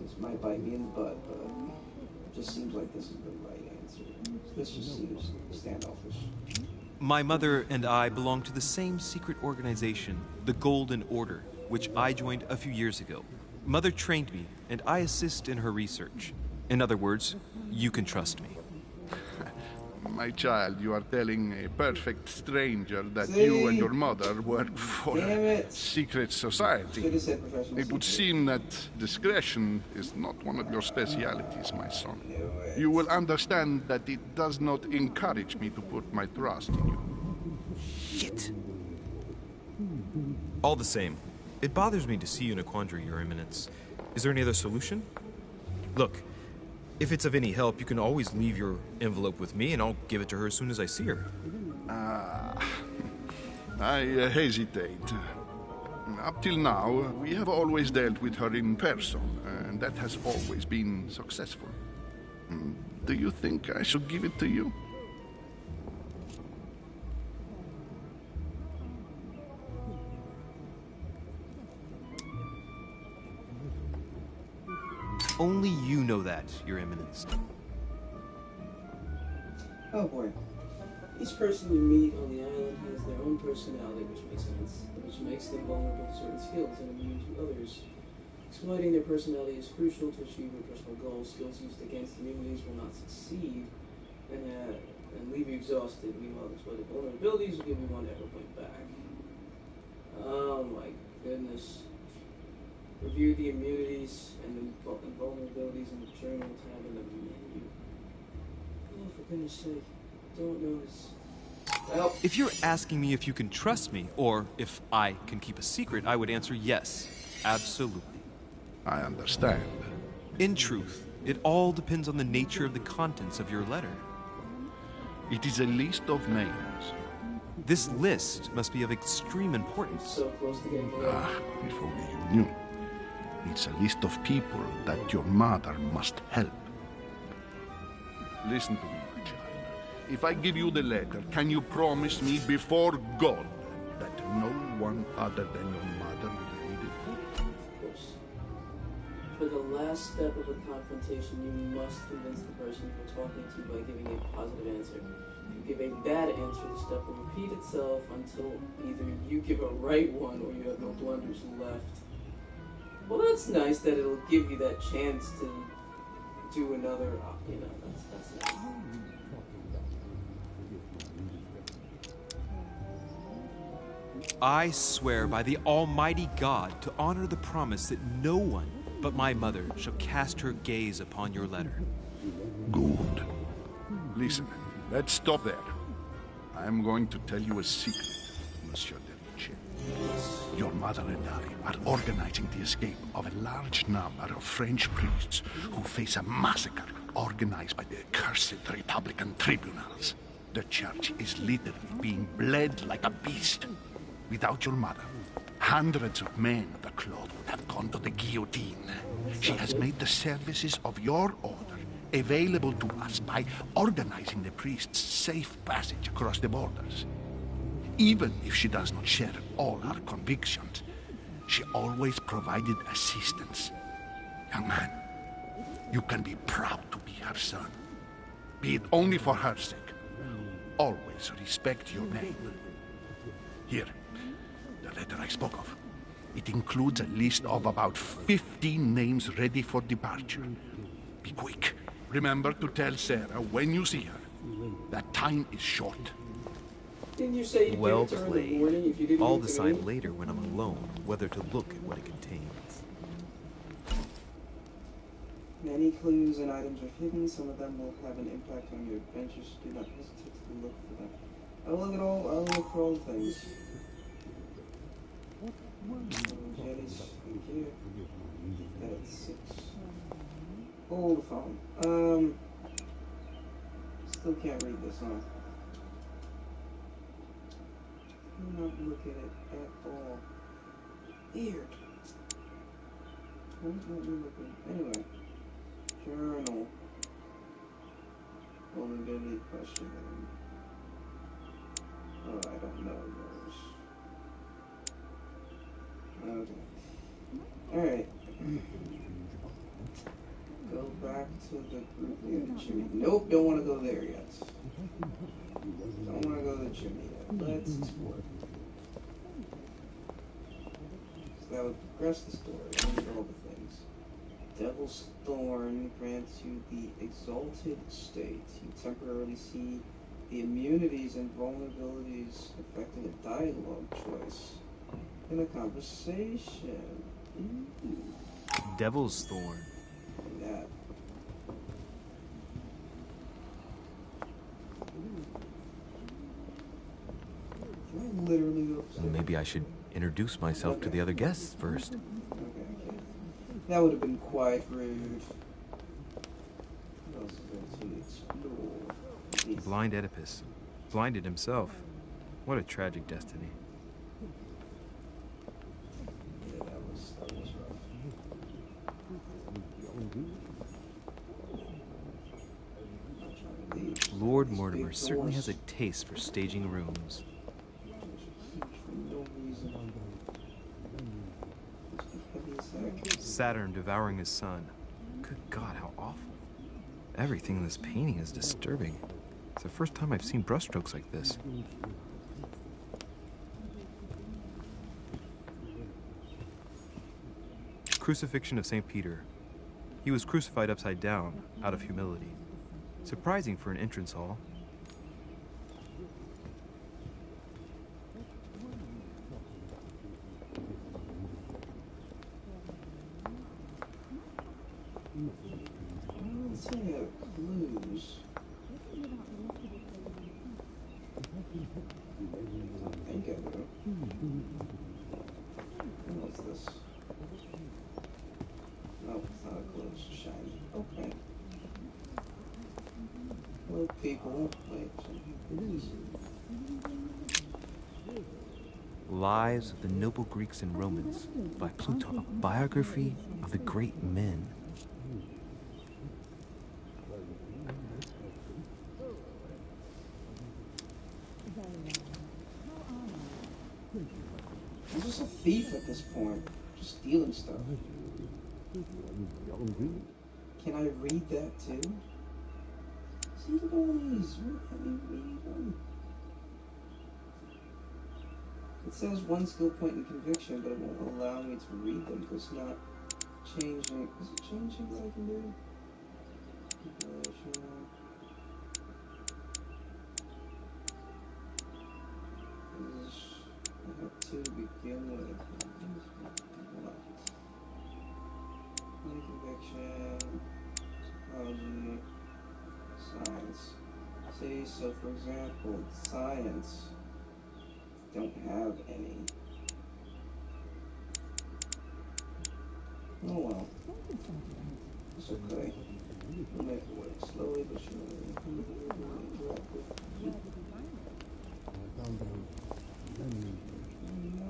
This might bite me in the butt, but it just seems like this is the right answer. This just seems standoffish. My mother and I belong to the same secret organization, the Golden Order, which I joined a few years ago. Mother trained me, and I assist in her research. In other words, you can trust me. My child, you are telling a perfect stranger that you and your mother work for a secret society. It would seem that discretion is not one of your specialities, my son. You will understand that it does not encourage me to put my trust in you. Shit. All the same, it bothers me to see you in a quandary, Your Eminence. Is there any other solution? Look, if it's of any help, you can always leave your envelope with me, and I'll give it to her as soon as I see her. I hesitate. Up till now, we have always dealt with her in person, and that has always been successful. Do you think I should give it to you? Only you know that, Your Eminence. Oh boy. Each person you meet on the island has their own personality, which makes them vulnerable to certain skills and immune to others. Exploiting their personality is crucial to achieve your personal goals. Skills used against immunities will not succeed and leave you exhausted. Meanwhile, exploited vulnerabilities will give you 1 ever point back. Oh my goodness. Review the immunities and vulnerabilities in the journal tab in the menu. Oh, for goodness sake. Don't notice. Well, If you're asking me if you can trust me, or if I can keep a secret, I would answer yes. Absolutely. I understand. In truth, it all depends on the nature of the contents of your letter. It is a list of names. This list must be of extreme importance. so close to getting blown. If only you knew. It's a list of people that your mother must help. Listen to me, my child. If I give you the letter, can you promise me before God that no one other than your mother will read it? Of course. For the last step of a confrontation, you must convince the person you are talking to by giving a positive answer. If you give a bad answer, the step will repeat itself until either you give a right one or you have no blunders left. Well, that's nice that it'll give you that chance to do another, that's nice. I swear by the Almighty God to honor the promise that no one but my mother shall cast her gaze upon your letter. Good. Listen, let's stop there. I'm going to tell you a secret, Monsieur de Ricci. Your mother and I are organizing the escape of a large number of French priests who face a massacre organized by the accursed Republican tribunals. The church is literally being bled like a beast. Without your mother, hundreds of men of the cloth would have gone to the guillotine. She has made the services of your order available to us by organizing the priests' safe passage across the borders. Even if she does not share all our convictions, she always provided assistance. Young man, you can be proud to be her son. Be it only for her sake. Always respect your name. Here, the letter I spoke of. It includes a list of about 15 names ready for departure. Be quick. Remember to tell Sarah when you see her that time is short. Didn't you say you'd Well give it to her in the played. morning if you didn't I'll give it to decide me? later when I'm alone whether to look at what it contains. Many clues and items are hidden. Some of them will have an impact on your adventures. Do not hesitate to look for them. I'll look for all the things. Jetties, thank you. That's 6. Hold the phone. Still can't read this, huh? Do not look at it at all. Weird. Won't let me look at it. Anyway. Journal. Vulnerability question. Oh, I don't know those. Okay. Alright. Go back to the group near the chimney. Nope, don't want to go there yet. Don't want to go to the chimney yet. Let's explore. So that would progress the story. I need all the things. Devil's Thorn grants you the exalted state. You temporarily see the immunities and vulnerabilities affecting a dialogue choice in a conversation. Ooh. Devil's Thorn. That. Can I literally go upstairs? Well, maybe I should introduce myself to the other guests first. Okay. That would have been quite rude. What else is there to explore? Blind Oedipus. Blinded himself. What a tragic destiny. Yeah, that was rough. Lord These Mortimer big certainly has a doors. taste for staging rooms. For no reason. Heavy as heck. Saturn devouring his son. Good God, how awful. Everything in this painting is disturbing. It's the first time I've seen brushstrokes like this. Crucifixion of St. Peter. He was crucified upside down, out of humility. Surprising for an entrance hall. Let's see clues. I think I do. What's this? No, it's not a clue, it's shiny. Okay. Hello, people. Wait. Lives of the Noble Greeks and Romans by Plutarch, a biography of the great men. I'm just a thief at this point. Just stealing stuff. Can I read that too? See, look at all these. Let me read them. It says 1 skill point in conviction, but it won't allow me to read them because it's not changing. Is it changing what I can do? I have 2 to begin with. Conviction, psychology, science. See, so for example, science don't have any. Oh well. It's okay. We'll make it work slowly but surely.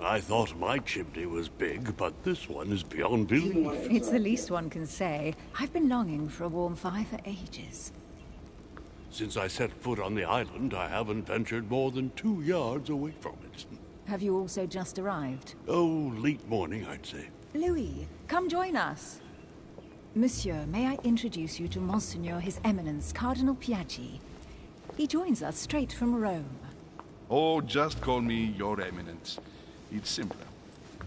I thought my chimney was big, but this one is beyond belief. It's the least one can say. I've been longing for a warm fire for ages. Since I set foot on the island, I haven't ventured more than 2 yards away from it. Have you also just arrived? Oh, late morning, I'd say. Louis, come join us. Monsieur, may I introduce you to Monseigneur His Eminence, Cardinal Piaggi. He joins us straight from Rome. Oh, just call me Your Eminence. It's simpler.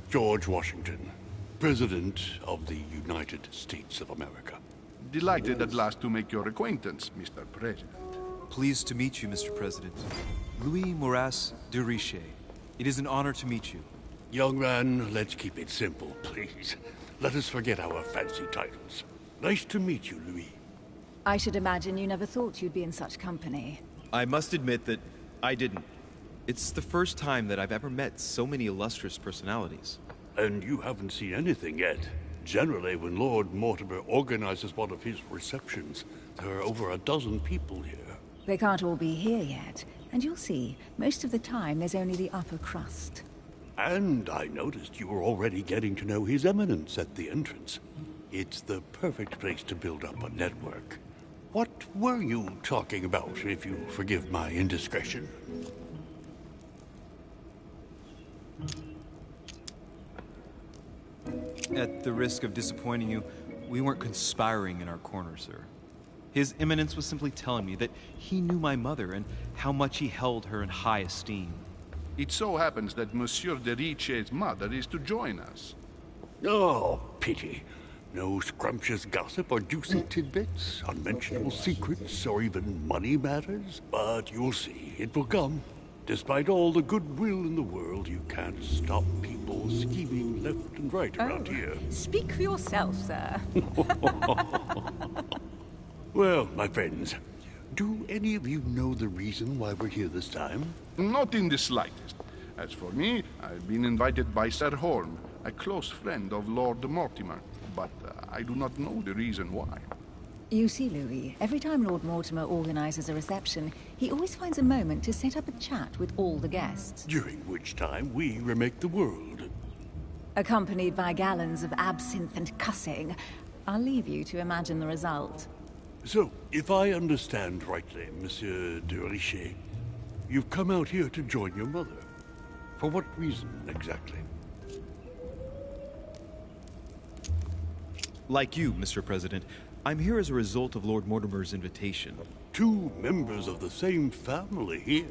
George Washington, President of the United States of America. Delighted at last to make your acquaintance, Mr. President. Pleased to meet you, Mr. President. Louis Moras de Richet. It is an honor to meet you. Young man, let's keep it simple, please. Let us forget our fancy titles. Nice to meet you, Louis. I should imagine you never thought you'd be in such company. I must admit that I didn't. It's the first time that I've ever met so many illustrious personalities. And you haven't seen anything yet. Generally, when Lord Mortimer organizes one of his receptions, there are over a dozen people here. They can't all be here yet, and you'll see, most of the time there's only the upper crust. And I noticed you were already getting to know His Eminence at the entrance. It's the perfect place to build up a network. What were you talking about, if you forgive my indiscretion? At the risk of disappointing you, we weren't conspiring in our corner, sir. His Eminence was simply telling me that he knew my mother and how much he held her in high esteem. It so happens that Monsieur de Richet's mother is to join us. Oh, pity. No scrumptious gossip or juicy tidbits, unmentionable secrets, or even money matters. But you'll see, it will come. Despite all the goodwill in the world, you can't stop people scheming left and right around here. Speak for yourself, sir. Well, my friends, do any of you know the reason why we're here this time? Not in the slightest. As for me, I've been invited by Sir Horn, a close friend of Lord Mortimer, but I do not know the reason why. You see, Louis, every time Lord Mortimer organizes a reception, he always finds a moment to set up a chat with all the guests. During which time we remake the world. Accompanied by gallons of absinthe and cussing. I'll leave you to imagine the result. So, if I understand rightly, Monsieur de Richet, you've come out here to join your mother. For what reason, exactly? Like you, Mr. President, I'm here as a result of Lord Mortimer's invitation. 2 members of the same family here.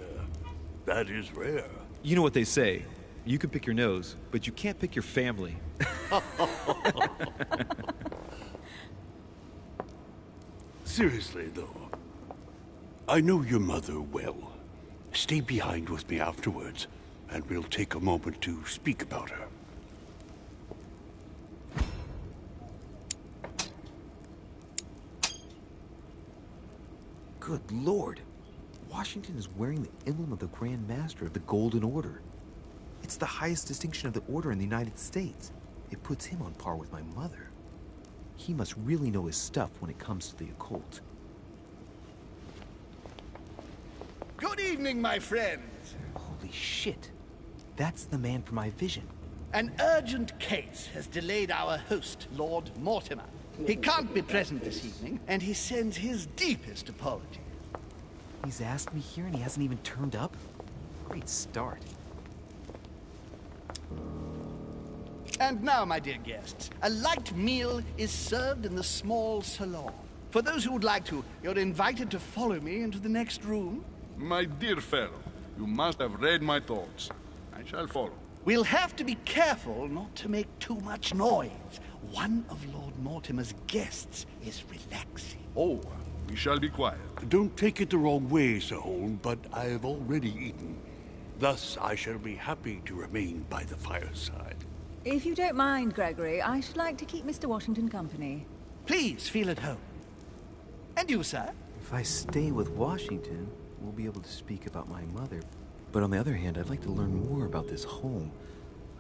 That is rare. You know what they say. You can pick your nose, but you can't pick your family. Seriously, though, I know your mother well. Stay behind with me afterwards, and we'll take a moment to speak about her. Good Lord. Washington is wearing the emblem of the Grand Master of the Golden Order. It's the highest distinction of the Order in the United States. It puts him on par with my mother. He must really know his stuff when it comes to the occult. Good evening, my friends. Holy shit. That's the man for my vision. An urgent case has delayed our host, Lord Mortimer. He can't be present this evening, and he sends his deepest apologies. He's asked me here and he hasn't even turned up? Great start. And now, my dear guests, a light meal is served in the small salon. For those who would like to, you're invited to follow me into the next room. My dear fellow, you must have read my thoughts. I shall follow. We'll have to be careful not to make too much noise. One of Lord Mortimer's guests is relaxing. Oh, we shall be quiet. Don't take it the wrong way, Sir Holm, but I have already eaten. Thus, I shall be happy to remain by the fireside. If you don't mind, Gregory, I should like to keep Mr. Washington company. Please feel at home. And you, sir? If I stay with Washington, we'll be able to speak about my mother. But on the other hand, I'd like to learn more about this home.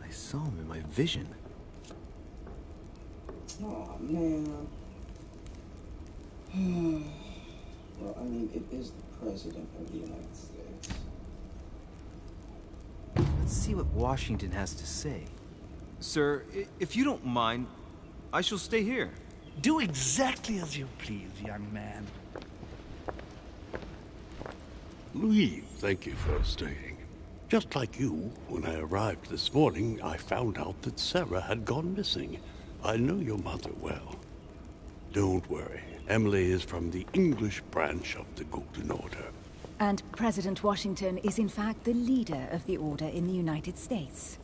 I saw him in my vision. Oh, man. Well, I mean, it is the President of the United States. Let's see what Washington has to say. Sir, if you don't mind, I shall stay here. Do exactly as you please, young man. Louis, thank you for staying. Just like you, when I arrived this morning, I found out that Sarah had gone missing. I know your mother well. Don't worry. Emily is from the English branch of the Golden Order. And President Washington is in fact the leader of the Order in the United States.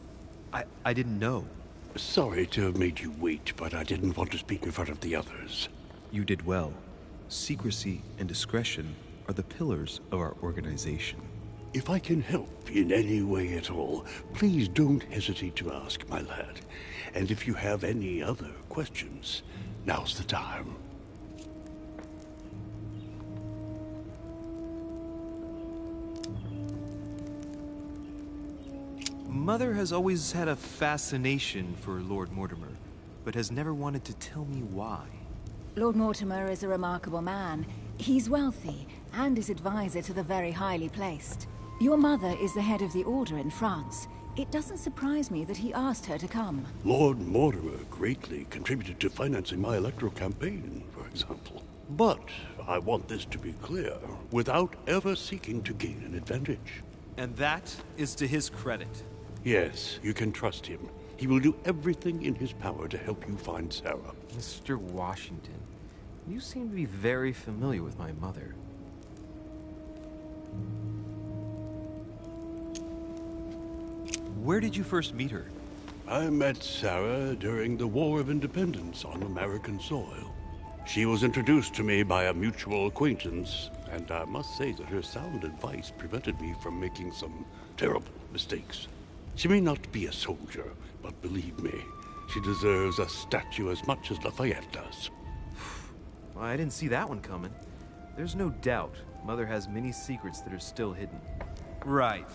I didn't know. Sorry to have made you wait, but I didn't want to speak in front of the others. You did well. Secrecy and discretion are the pillars of our organization. If I can help in any way at all, please don't hesitate to ask, my lad. And if you have any other questions, now's the time. Mother has always had a fascination for Lord Mortimer, but has never wanted to tell me why. Lord Mortimer is a remarkable man. He's wealthy, and is advisor to the very highly placed. Your mother is the head of the Order in France. It doesn't surprise me that he asked her to come. Lord Mortimer greatly contributed to financing my electoral campaign, for example. But I want this to be clear, without ever seeking to gain an advantage. And that is to his credit. Yes, you can trust him. He will do everything in his power to help you find Sarah. Mr. Washington, you seem to be very familiar with my mother. Where did you first meet her? I met Sarah during the War of Independence on American soil. She was introduced to me by a mutual acquaintance, and I must say that her sound advice prevented me from making some terrible mistakes. She may not be a soldier, but believe me, she deserves a statue as much as Lafayette does. Well, I didn't see that one coming. There's no doubt Mother has many secrets that are still hidden. Right.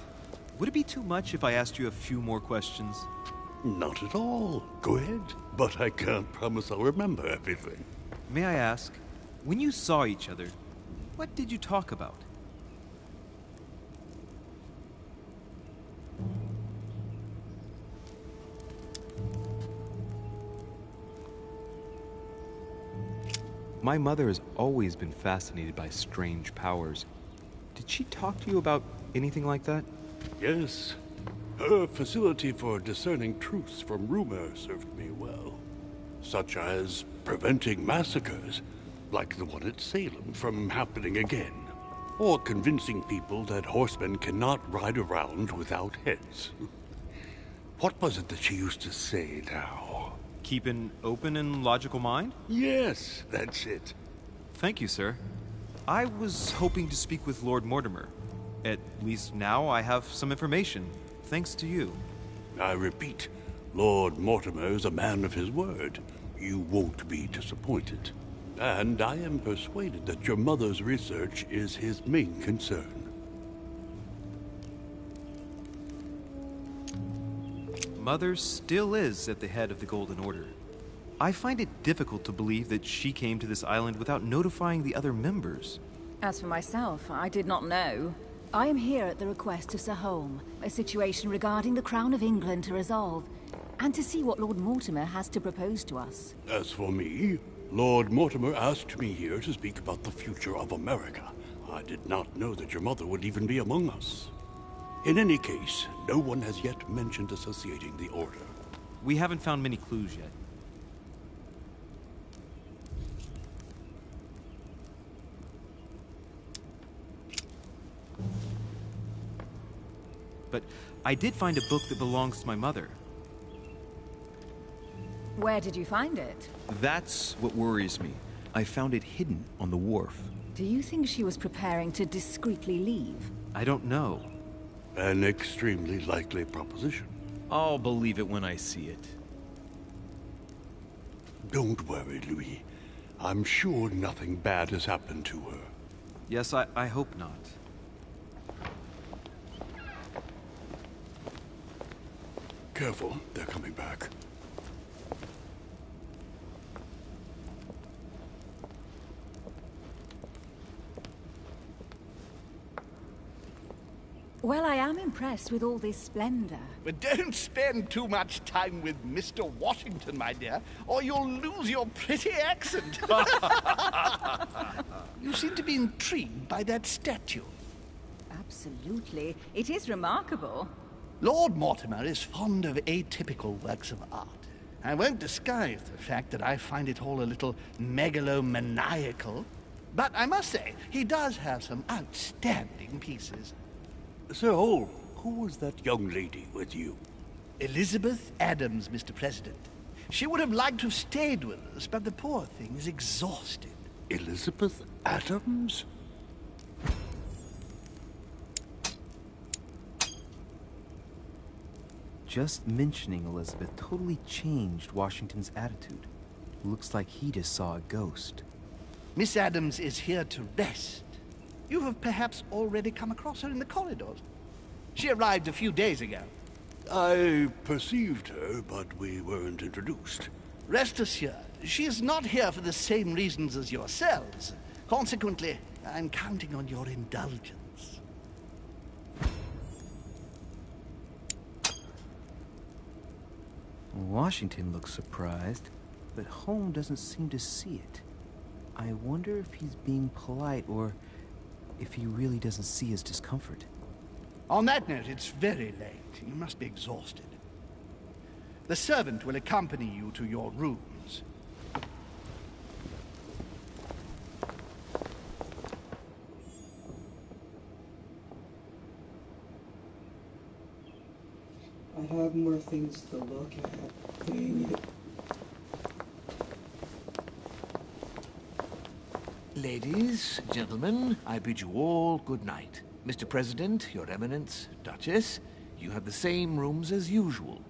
Would it be too much if I asked you a few more questions? Not at all. Go ahead. But I can't promise I'll remember everything. May I ask, when you saw each other, what did you talk about? My mother has always been fascinated by strange powers. Did she talk to you about anything like that? Yes. Her facility for discerning truths from rumor served me well. Such as preventing massacres, like the one at Salem, from happening again. Or convincing people that horsemen cannot ride around without heads. What was it that she used to say now? Keep an open and logical mind? Yes, that's it. Thank you, sir. I was hoping to speak with Lord Mortimer. At least now I have some information, thanks to you. I repeat, Lord Mortimer is a man of his word. You won't be disappointed. And I am persuaded that your mother's research is his main concern. Mother still is at the head of the Golden Order. I find it difficult to believe that she came to this island without notifying the other members. As for myself, I did not know. I am here at the request of Sir Holm, a situation regarding the Crown of England to resolve, and to see what Lord Mortimer has to propose to us. As for me, Lord Mortimer asked me here to speak about the future of America. I did not know that your mother would even be among us. In any case, no one has yet mentioned associating the Order. We haven't found many clues yet. But I did find a book that belongs to my mother. Where did you find it? That's what worries me. I found it hidden on the wharf. Do you think she was preparing to discreetly leave? I don't know. An extremely likely proposition. I'll believe it when I see it. Don't worry, Louis. I'm sure nothing bad has happened to her. Yes, I hope not. Careful, they're coming back. Well, I am impressed with all this splendor. But don't spend too much time with Mr. Washington, my dear, or you'll lose your pretty accent. You seem to be intrigued by that statue. Absolutely. It is remarkable. Lord Mortimer is fond of atypical works of art. I won't disguise the fact that I find it all a little megalomaniacal. But I must say, he does have some outstanding pieces. Sir Holm, who was that young lady with you? Elizabeth Adams, Mr. President. She would have liked to have stayed with us, but the poor thing is exhausted. Elizabeth Adams? Just mentioning Elizabeth totally changed Washington's attitude. Looks like he just saw a ghost. Miss Adams is here to rest. You have perhaps already come across her in the corridors. She arrived a few days ago. I perceived her, but we weren't introduced. Rest assured, she is not here for the same reasons as yourselves. Consequently, I'm counting on your indulgence. Washington looks surprised, but Holm doesn't seem to see it. I wonder if he's being polite or if he really doesn't see his discomfort. On that note, it's very late. You must be exhausted. The servant will accompany you to your rooms. I have more things to look at. Dang it. Ladies, gentlemen, I bid you all good night. Mr. President, Your Eminence, Duchess, you have the same rooms as usual.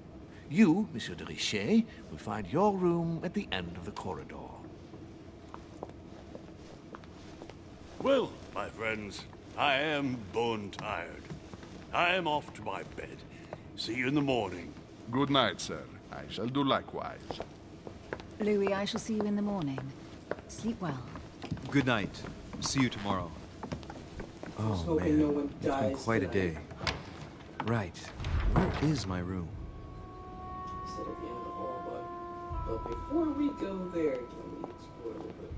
You, Monsieur de Richet, will find your room at the end of the corridor. Well, my friends, I am bone tired. I am off to my bed. See you in the morning. Good night, sir. I shall do likewise. Louis, I shall see you in the morning. Sleep well. Good night. See you tomorrow. I was Oh hoping man, no one it's been dies quite a tonight. day. Right. Where is my room? Instead of the end of the hall, but before we go there, can we explore a little bit?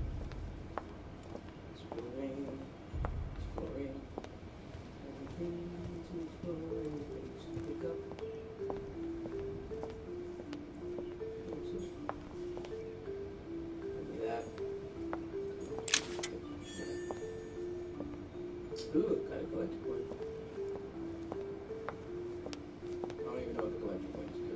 Ooh, got a collector point. I don't even know what the collector points do.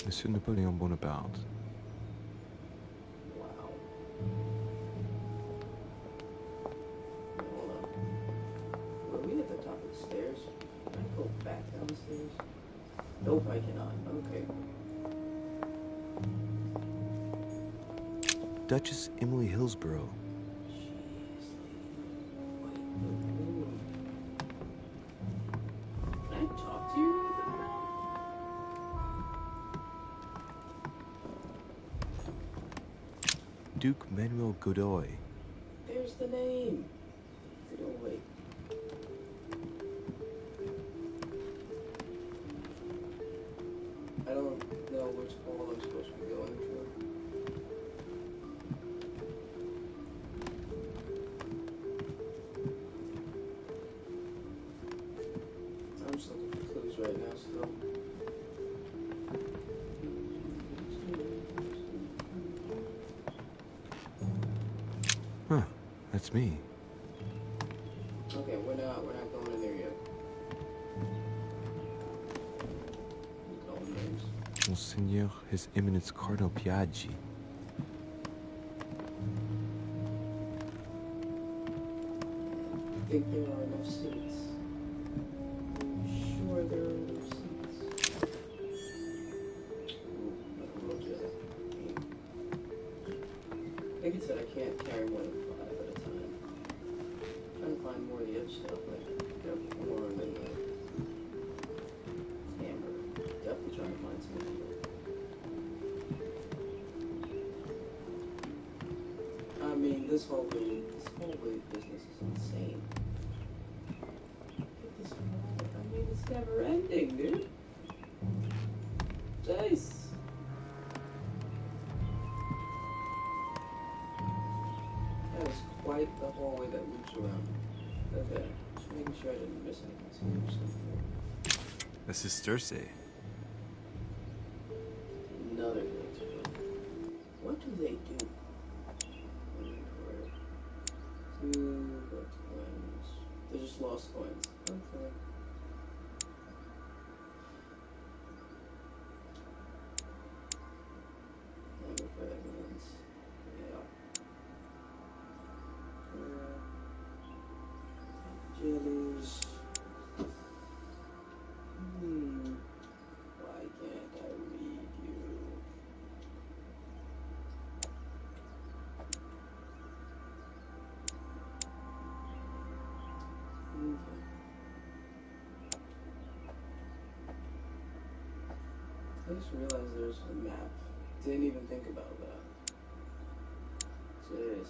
Monsieur Napoleon Bonaparte. Wow. Hold on. Were we at the top of the stairs? Can I go back down the stairs? Nope, I cannot. Okay. Duchess Emily Hillsborough. Jeez. Wait. Can I talk to you? Duke Manuel Godoy. There's the name. Godoy. I don't know which hall I'm supposed to be going through. I'm just looking for clues right now still. Huh, that's me. Okay, we're not going in there yet. Calling names. Monseigneur His Eminence Cardinal Piaggi. I think there are enough seats. I'm sure there are enough seats. Ooh, I don't know, I think it said I can't carry more than 5 at a time. I'm trying to find more of the other stuff, like the horn and the hammer. Definitely trying to find some of it. I mean, this whole business is insane. Get this whole, I mean, it's never ending, dude. Jeez. That is quite the hallway that loops around. Okay, just making sure I didn't miss anything. This is Circe. Another thing. What do they do? Two coins. They're just lost coins. Okay. Number for evidence. Yeah. Jellies. Why can't I read you? Okay. I just realized there's a map. Didn't even think about that. Jeez.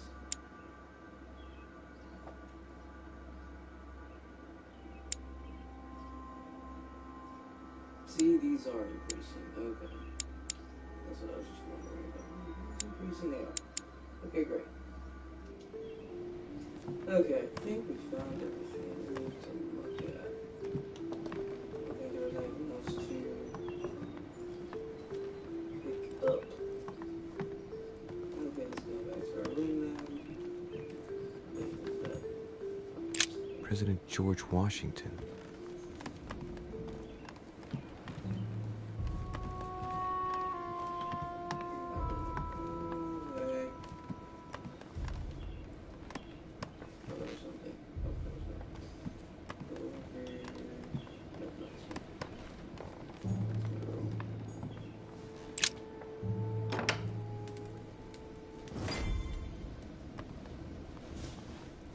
See, these are increasing. Okay. That's what I was just wondering about. Increasing they are. Okay, great. Okay, I think we found everything we need to look at. I don't think there was anything else to pick up. Okay, let's go back to our room then. President George Washington.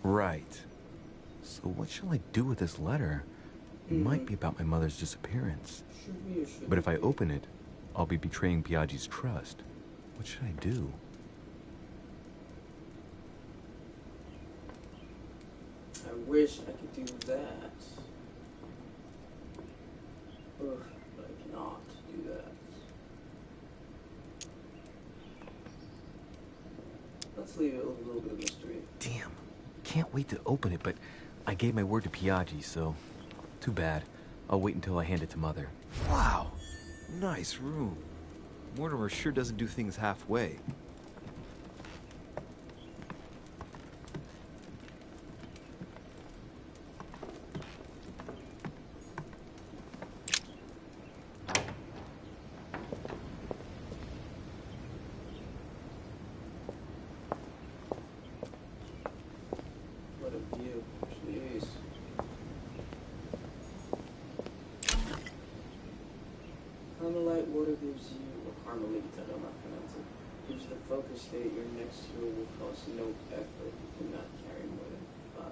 Right. So what shall I do with this letter? It might be about my mother's disappearance. But if I open it, I'll be betraying Piaggi's trust. What should I do? I wish I could do that. Ugh, but I cannot do that. Let's leave it with a little bit of mystery. Damn. Can't wait to open it, but I gave my word to Piaggi, so too bad. I'll wait until I hand it to Mother. Wow, nice room. Mortimer sure doesn't do things halfway. Focus state, your next heal will cost no effort. You cannot carry more than 5.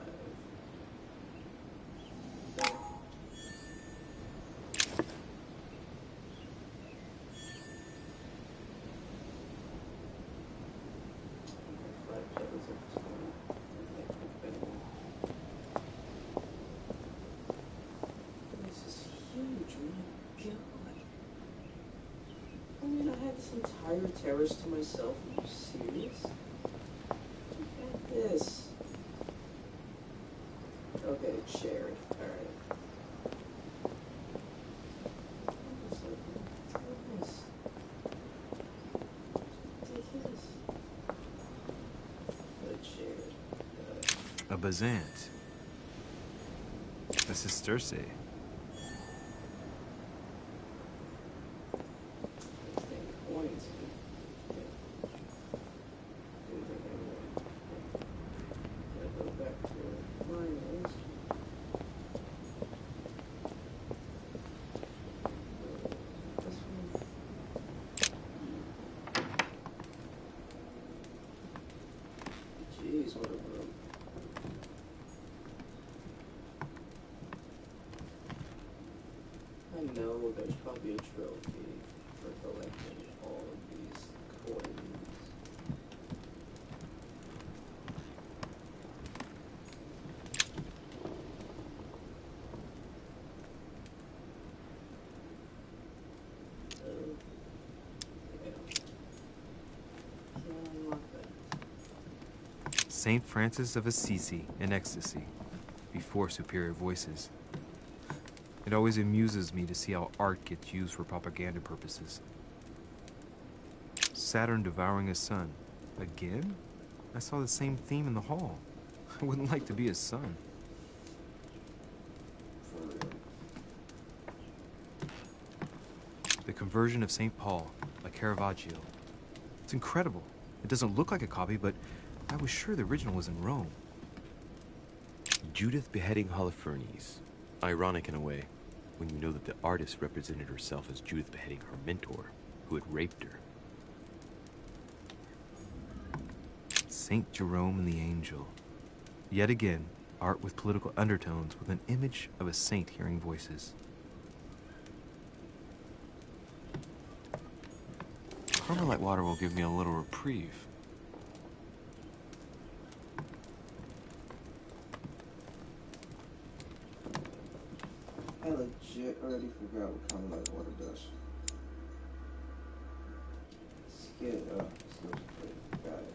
Okay. This is huge, my god. I mean, I had this entire terrace to myself. Are you serious? Look at this. Okay, it's shared. Alright. It's like, goodness. Ridiculous. But it's shared. A Bazant. A Sesterce. Coins. Go back to mine. This one. Jeez, what a room. I know there's probably a trophy for collecting all of these coins. Can't unlock that. Saint Francis of Assisi in ecstasy, before superior voices. It always amuses me to see how art gets used for propaganda purposes. Saturn devouring his sun. Again? I saw the same theme in the hall. I wouldn't like to be his son. For real. The Conversion of St. Paul by Caravaggio. It's incredible. It doesn't look like a copy, but I was sure the original was in Rome. Judith beheading Holofernes. Ironic in a way, when you know that the artist represented herself as Judith beheading her mentor, who had raped her. Saint Jerome and the Angel. Yet again, art with political undertones with an image of a saint hearing voices. Carmelite water will give me a little reprieve. I legit already forgot what Carmelite water does. Skin, skills plate. Got it.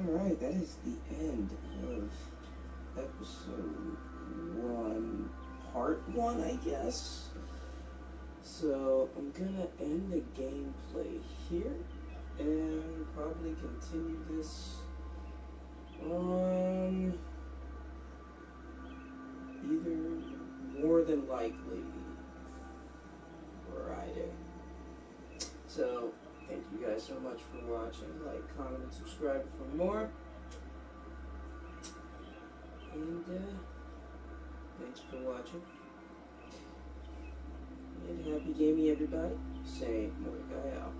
Alright, that is the end of episode 1, part 1, I guess. So, I'm gonna end the gameplay here, and probably continue this on either, more than likely, Friday. So, thank you guys so much for watching. Like, comment, and subscribe for more. And, thanks for watching. And happy gaming, everybody. SaintMortichai out.